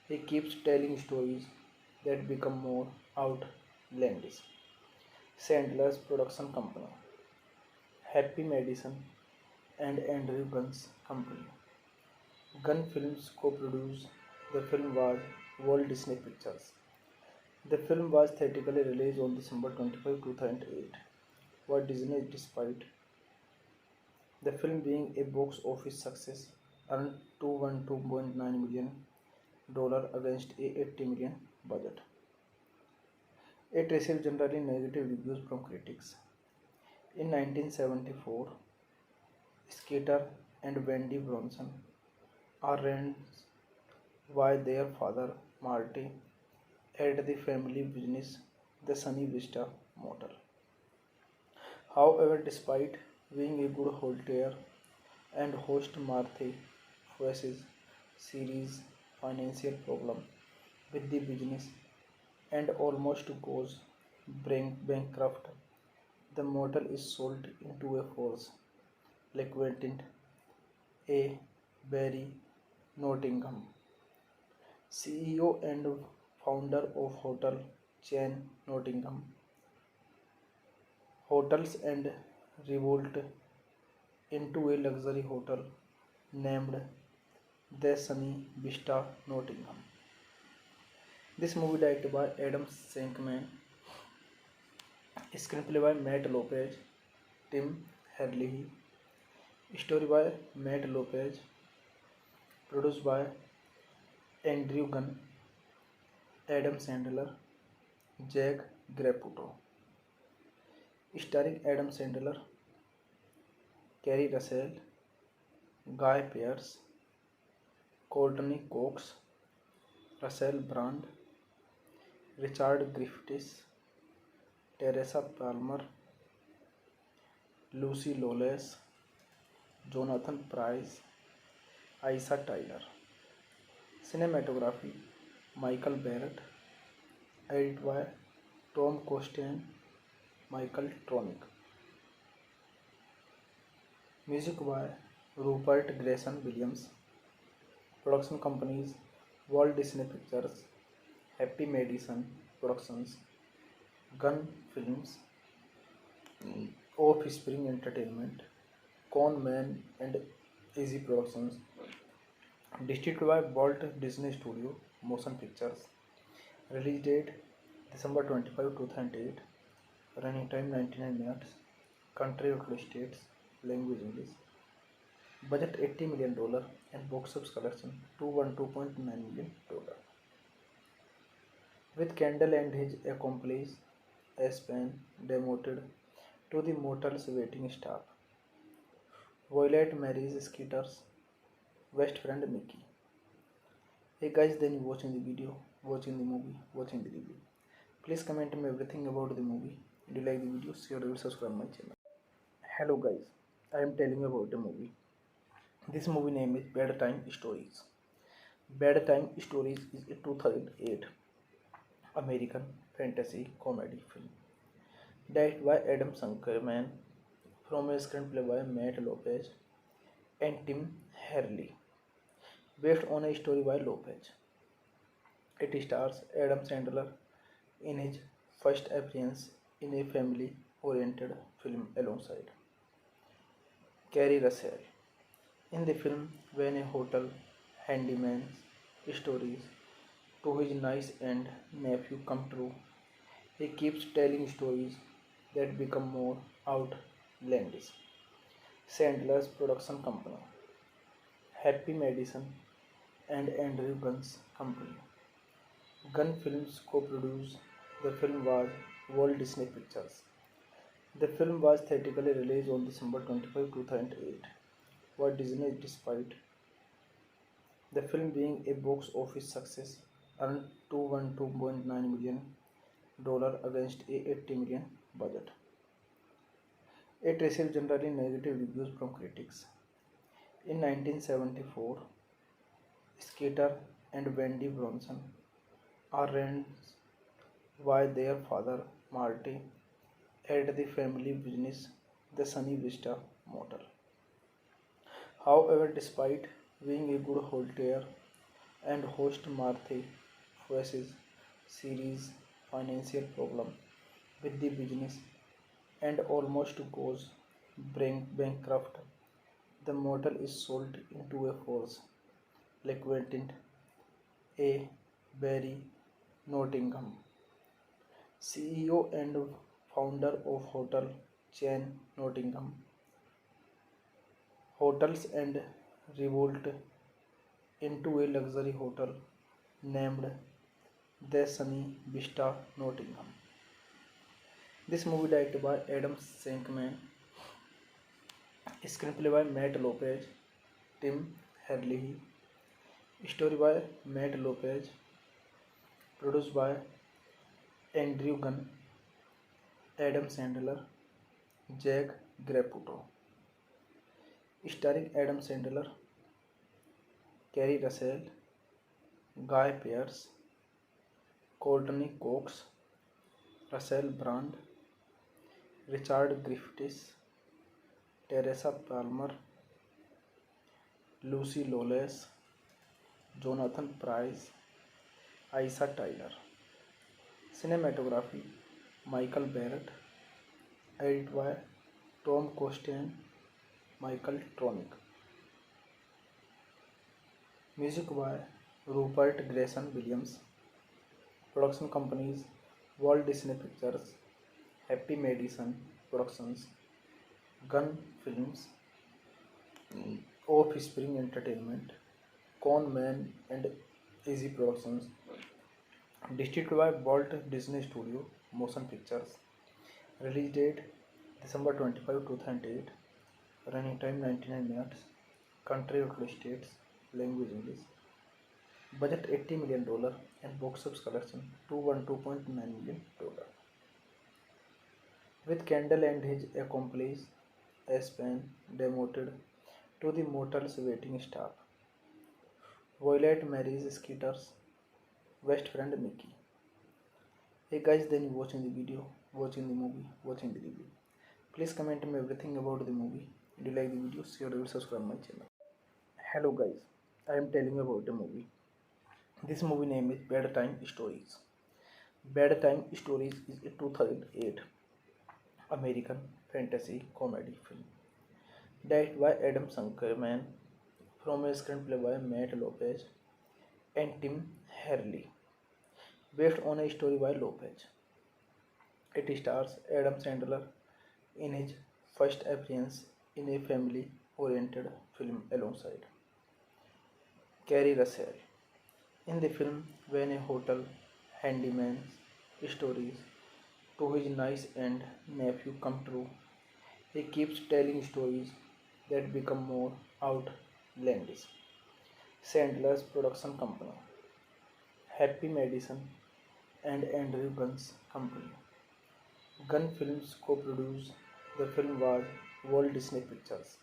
Speaker 1: he keeps telling stories that become more outlandish. Sandler's production company, Happy Madison and Andrew Gunn's company. Gunn Films co-produced the film was Walt Disney Pictures. The film was theatrically released on December 25, 2008. Walt Disney, despite the film being a box office success, earned $212.9 million against a $80 million budget. It received generally negative reviews from critics. In 1974, Skeeter and Wendy Bronson are raised by their father Marty at the family business, the Sunny Vista Motel. However, despite being a good hotelier and host Marthe faces serious financial problem with the business and almost goes bankrupt. The motel is sold into a force liquidated A. Barry Nottingham, CEO and founder of hotel chain Nottingham Hotels and revolt into a luxury hotel named The Sunny Vista Nottingham. This movie directed by Adam Shankman, screenplay by Matt Lopez, Tim Herlihy, story by Matt Lopez, produced by Andrew Gunn, Adam Sandler, Jack Graputo, starring Adam Sandler, Kerry Russell, Guy Pearce, Courtney Cox, Russell Brand, Richard Griffiths, Teresa Palmer, Lucy Lawless, Jonathan Pryce, Aisha Tyler. Cinematography Michael Barrett, edited by Tom Costain, Michael Tronick. Music by Rupert Grayson Williams. Production companies Walt Disney Pictures, Happy Madison Productions, Gun Films, Offspring Entertainment, Con Man and Easy Productions. Distributed by Walt Disney Studio Motion Pictures. Release date December 25, 2008. Running time 99 minutes. Country United States. Language English. Budget $80 million and box office collection $212.9 million. With Kendall and his accomplice Aspen demoted to the motel's waiting staff, Violet marries Skeeter's best friend Mickey. Hey guys, then you watching the video, watching the movie, watching the review. Please comment me everything about the movie. If you like the video, share and subscribe my channel. Hello guys, I am telling you about the movie. This movie name is Bedtime Stories. Bedtime Stories is a 2008 American fantasy comedy film directed by Adam Shankman from a screenplay by Matt Lopez and Tim Herlihy, based on a story by Lopez. It stars Adam Sandler in his first appearance in a family-oriented film alongside Kerry Russell. In the film, when a hotel handyman's stories to his niece and nephew come true, he keeps telling stories that become more outlandish. Sandler's production company, Happy Madison and Andrew Gunn's company, Gunn Films co-produced the film was Walt Disney Pictures. The film was theatrically released on December 25, 2008, by Disney despite the film being a box office success earned $212.9 million against a $80 million budget. It received generally negative reviews from critics. In 1974, Skeeter and Wendy Bronson are raised by their father Marty at the family business the Sunny Vista Motel. However, despite being a good hotelier and host Marthe faces serious financial problem with the business and almost goes bankrupt. The motel is sold into a force liquidated A. Barry Nottingham, CEO and founder of hotel chain Nottingham Hotels and revolt into a luxury hotel named The Sunny Vista Nottingham. This movie directed by Adam Shankman, screenplay by Matt Lopez, Tim Herlihy, story by Matt Lopez, produced by Andrew Gunn, Adam Sandler, Jack Graputo. starring Adam Sandler, Kerry Russell, Guy Pearce, Courtney Cox, Russell Brand, Richard Griffiths, Teresa Palmer, Lucy Lawless, Jonathan Pryce, Aisha Tyler. Cinematography Michael Barrett, edited by Tom Costain, Michael Tronick. Music by Rupert Grayson Williams. Production companies Walt Disney Pictures, Happy Madison Productions, Gun Films, Offspring Entertainment, Con Man and Easy Productions. Distributed by Walt Disney Studio Motion Pictures. Release date December 25, 2008. Running time 99 minutes. Country United States. Language English. Budget $80 million and box office collection $212.9 million. With Kendall and his accomplice Aspen demoted to the motel's waiting staff, Violet marries Skeeter's best friend Mickey. Hey guys, then you watching the video, watching the movie, watching the review. Please comment me everything about the movie. If you like the video, share and subscribe my channel. Hello guys, I am telling you about the movie. This movie name is Bedtime Stories. Bedtime Stories is a 2008 American fantasy comedy film directed by Adam Sankerman from a screenplay by Matt Lopez and Tim Herlihy, based on a story by Lopez. It stars Adam Sandler in his first appearance in a family-oriented film alongside Kerry Russell. In the film, when a hotel handyman's stories to his niece and nephew come true, he keeps telling stories that become more outlandish. Sandler's production company, Happy Madison and Andrew Gunn's company, Gunn Films co-produced the film was Walt Disney Pictures.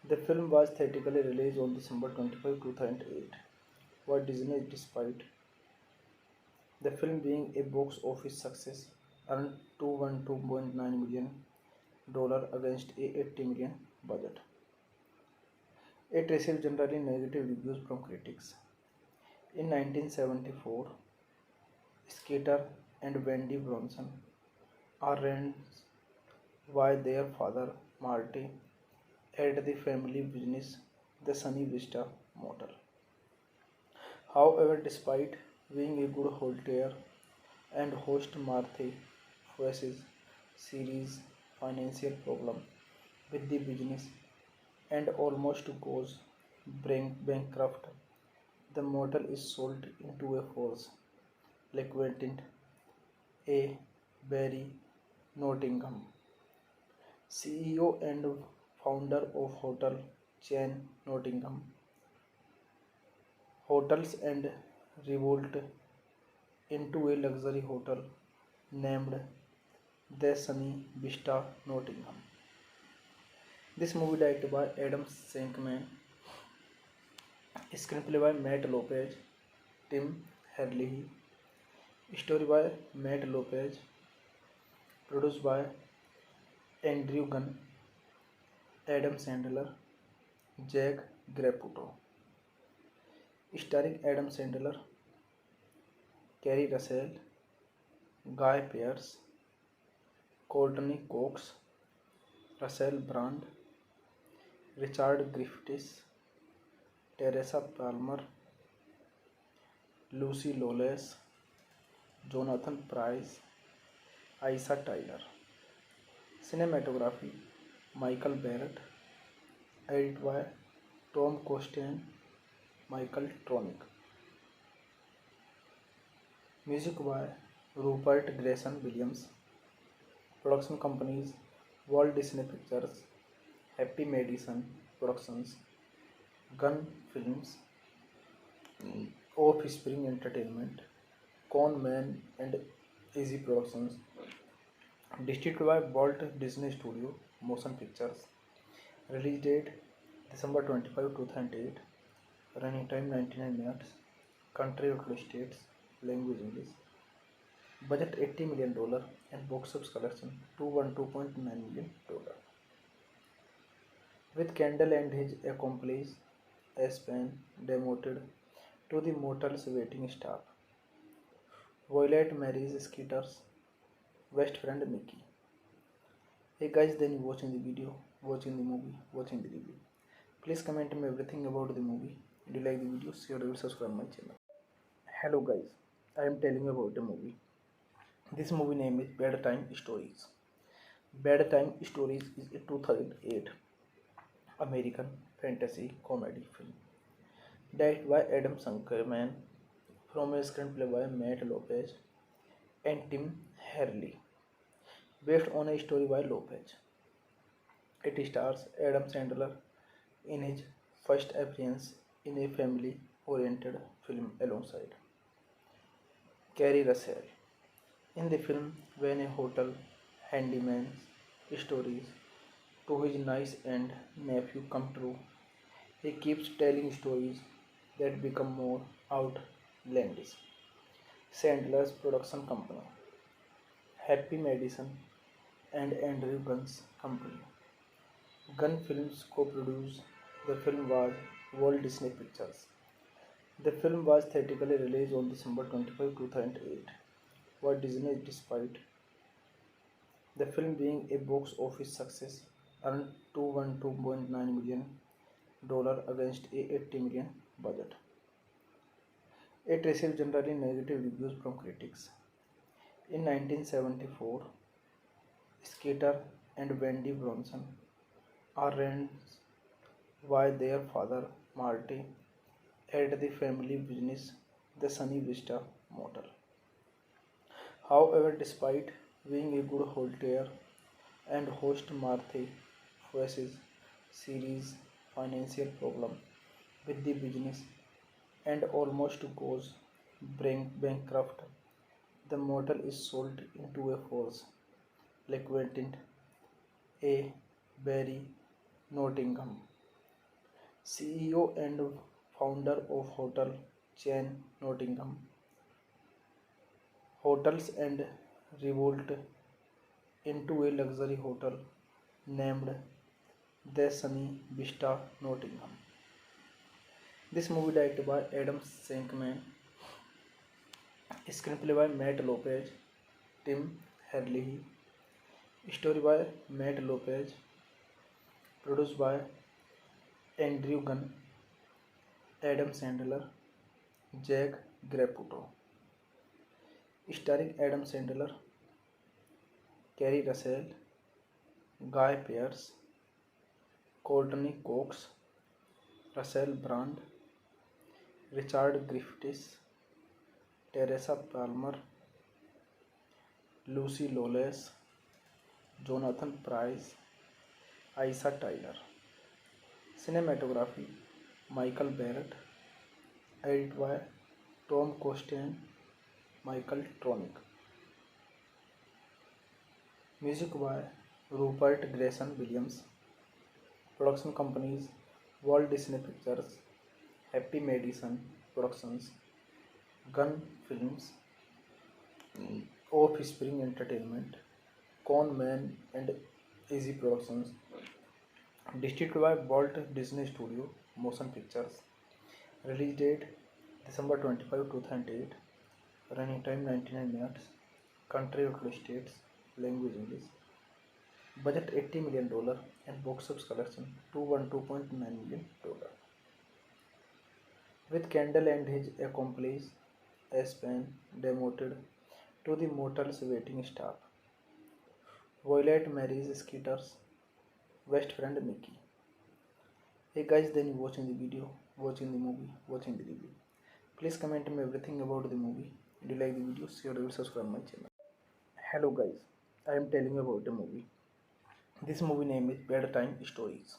Speaker 1: The film was theatrically released on December 25, 2008. Walt Disney, despite the film being a box office success, earned $212.9 million against a $80 million budget. It received generally negative reviews from critics. In 1974, Skeeter and Wendy Bronson are raised by their father Marty at the family business, the Sunny Vista Motel. However, despite being a good hotelier and host, Marty faces serious financial problem with the business and almost goes bankrupt. The motel is sold into a force liquidated A. Barry Nottingham, CEO and founder of hotel chain Nottingham Hotels, and revolt into a luxury hotel named the Sunny Vista Nottingham. This movie directed by Adam Shankman, screenplay by Matt Lopez, Tim Herlihy, story by Matt Lopez, produced by Andrew Gunn, Adam Sandler, Jack Graputo, starring Adam Sandler, Kerry Russell, Guy Pearce, Courtney Cox, Russell Brand, Richard Griffiths, Teresa Palmer, Lucy Lawless, Jonathan Pryce, Aisha Tyler. Cinematography Michael Barrett, edited by Tom Costain, Michael Tronick. Music by Rupert Grayson Williams. Production companies Walt Disney Pictures, Happy Madison Productions, Gunn Films, Offspring Entertainment, Con Man and Easy Productions. Distributed by Walt Disney Studio Motion Pictures. Release date December 25, 2008. Running time 99 minutes. Country United States. Language English. Budget $80 million and box office collection $212.9 million. With Kendall and his accomplice Aspen demoted to the motel's waiting staff, Violet marries Skeeter's best friend Mickey. Hey guys, then you watching the video, watching the movie, watching the review. Please comment me everything about the movie. Do you like the video? Share and subscribe my channel. Hello guys, I am telling you about the movie. This movie name is Bad Time Stories. Bad Time Stories is a 2008 American fantasy comedy film directed by Adam Sankerman from a screenplay by Matt Lopez and Tim Hurley, based on a story by Lopez. It stars Adam Sandler in his first appearance in a family-oriented film alongside Carrie Russell. In the film, when a hotel handyman's stories to his niece and nephew come true, he keeps telling stories that become more outlandish. Sandler's production company, Happy Madison and Andrew Gunn's company, Gunn Films co-produced the film was Walt Disney Pictures. The film was theatrically released on December 25, 2008. Walt Disney, despite the film being a box office success, earned $212.9 million against a $80 million budget. It received generally negative reviews from critics. In 1974, Skeeter and Wendy Bronson are raised by their father Marty at the family business, the Sunny Vista Motel. However, despite being a good hotelier and host, Marty faces serious financial problem with the business and almost goes bankrupt. The motel is sold into a force liquidated A. Barry Nottingham, CEO and founder of hotel chain Nottingham Hotels, and revolt into a luxury hotel named the Sunny Vista Nottingham. This movie directed by Adam Shankman, screenplay by Matt Lopez, Tim Hurley, story by Matt Lopez, produced by Andrew Gunn, Adam Sandler, Jack Graputo, starring Adam Sandler, Carrie Russell, Guy Pearce, Courtney Cox, Russell Brand, Richard Griffiths, Teresa Palmer, Lucy Lawless, Jonathan Pryce, Aisha Tyler. Cinematography Michael Barrett, edited by Tom Costain, Michael Tronick. Music by Rupert Grayson Williams. Production companies Walt Disney Pictures, Happy Madison Productions, Gunn Films, Offspring Entertainment, Con Man and Easy Productions. Distributed by Walt Disney Studio Motion Pictures. Release date December 25, 2008. Running time 99 minutes. Country United States. Language English. Budget $80 million and box office collection $212.9 million. With Kendall and his accomplice Aspen demoted to the motel's waiting staff, Violet marries Skeeter's best friend Mickey. Hey guys, then you watching the video, watching the movie, watching the review. Please comment me everything about the movie. Do you like the video? Share and subscribe my channel. Hello guys, I am telling you about the movie. This movie name is Bad Time Stories.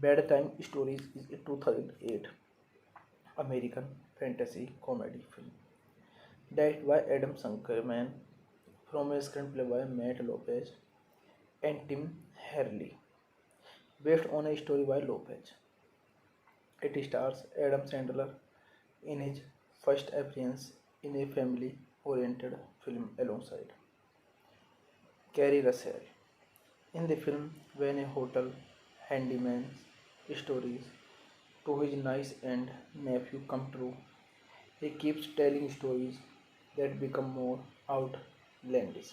Speaker 1: Bad Time Stories is a 2008 American fantasy comedy film directed by Adam Sankerman from a screenplay by Matt Lopez and Tim Hurley, based on a story by Lopez. It stars Adam Sandler in his first appearance in a family-oriented film alongside Carrie Russell. In the film, when a hotel handyman's stories to his niece and nephew come true, he keeps telling stories that become more outlandish.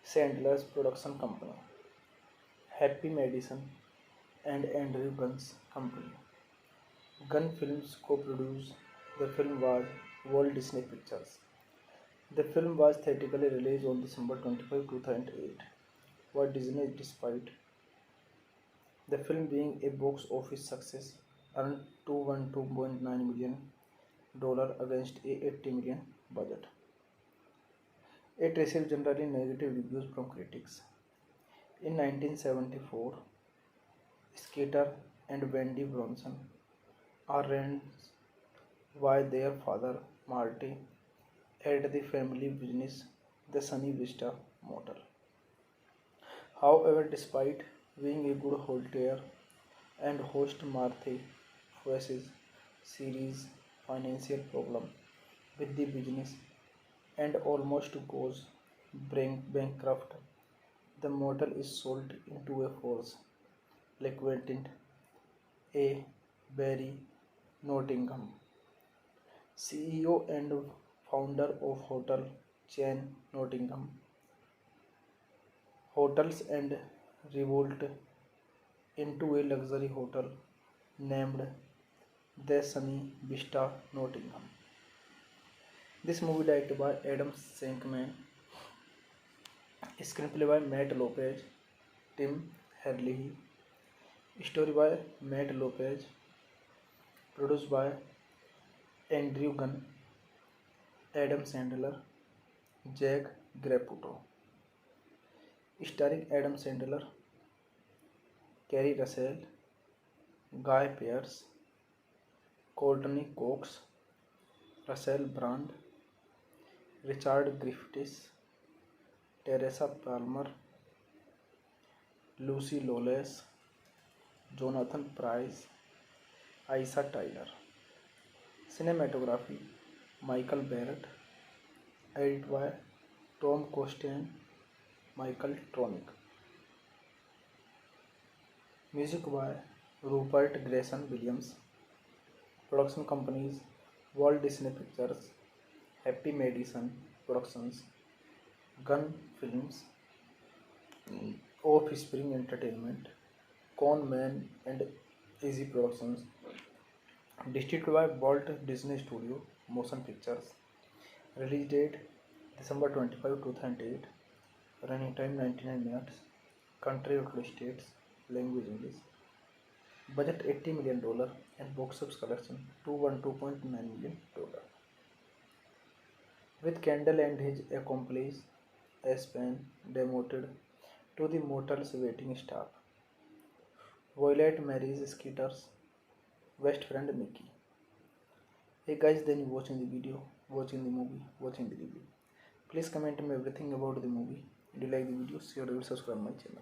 Speaker 1: Sandler's production company, Happy Madison and Andrew Gunn's company, Gunn Films co-produced the film was Walt Disney Pictures. The film was theatrically released on December 25, 2008. Walt Disney, despite the film being a box office success, earned $212.9 million against a $80 million budget. It received generally negative reviews from critics. In 1974, Skeeter and Wendy Bronson are raised by their father Marty at the family business, the Sunny Vista Motel. However, despite being a good hotelier and host, Marty faces serious financial problem with the business and almost goes bankrupt. The motel is sold into a force liquidated A. Barry Nottingham, CEO and founder of hotel chain Nottingham Hotels, and revolt into a luxury hotel named the Sunny Vista Nottingham. This movie directed by Adam Shankman, screenplay by Matt Lopez, Tim Herlihy, story by Matt Lopez, produced by Andrew Gunn, Adam Sandler, Jack Graputo, starring Adam Sandler, Carrie Russell, Guy Pearce, Courtney Cox, Russell Brand, Richard Griffiths, Teresa Palmer, Lucy Lawless, Jonathan Pryce, Aisha Tyler. Cinematography Michael Barrett, edited by Tom Costain, Michael Tronick. Music by Rupert Grayson Williams. Production companies Walt Disney Pictures, Happy Madison Productions, Gunn Films, Offspring Entertainment, Con Man and Easy Productions. Distributed by Walt Disney Studio Motion Pictures. Release date December 25, 2008. Running time 99 minutes. Country United States. Language English. Budget $80 million and box office collection $212.9 million. With Kendall and his accomplice Aspen demoted to the motel's waiting staff, Violet marries Skeeter's best friend Mickey. Hey guys, then you watching the video, watching the movie, watching the review. Please comment me everything about the movie. Do you like the video? Share or subscribe my channel.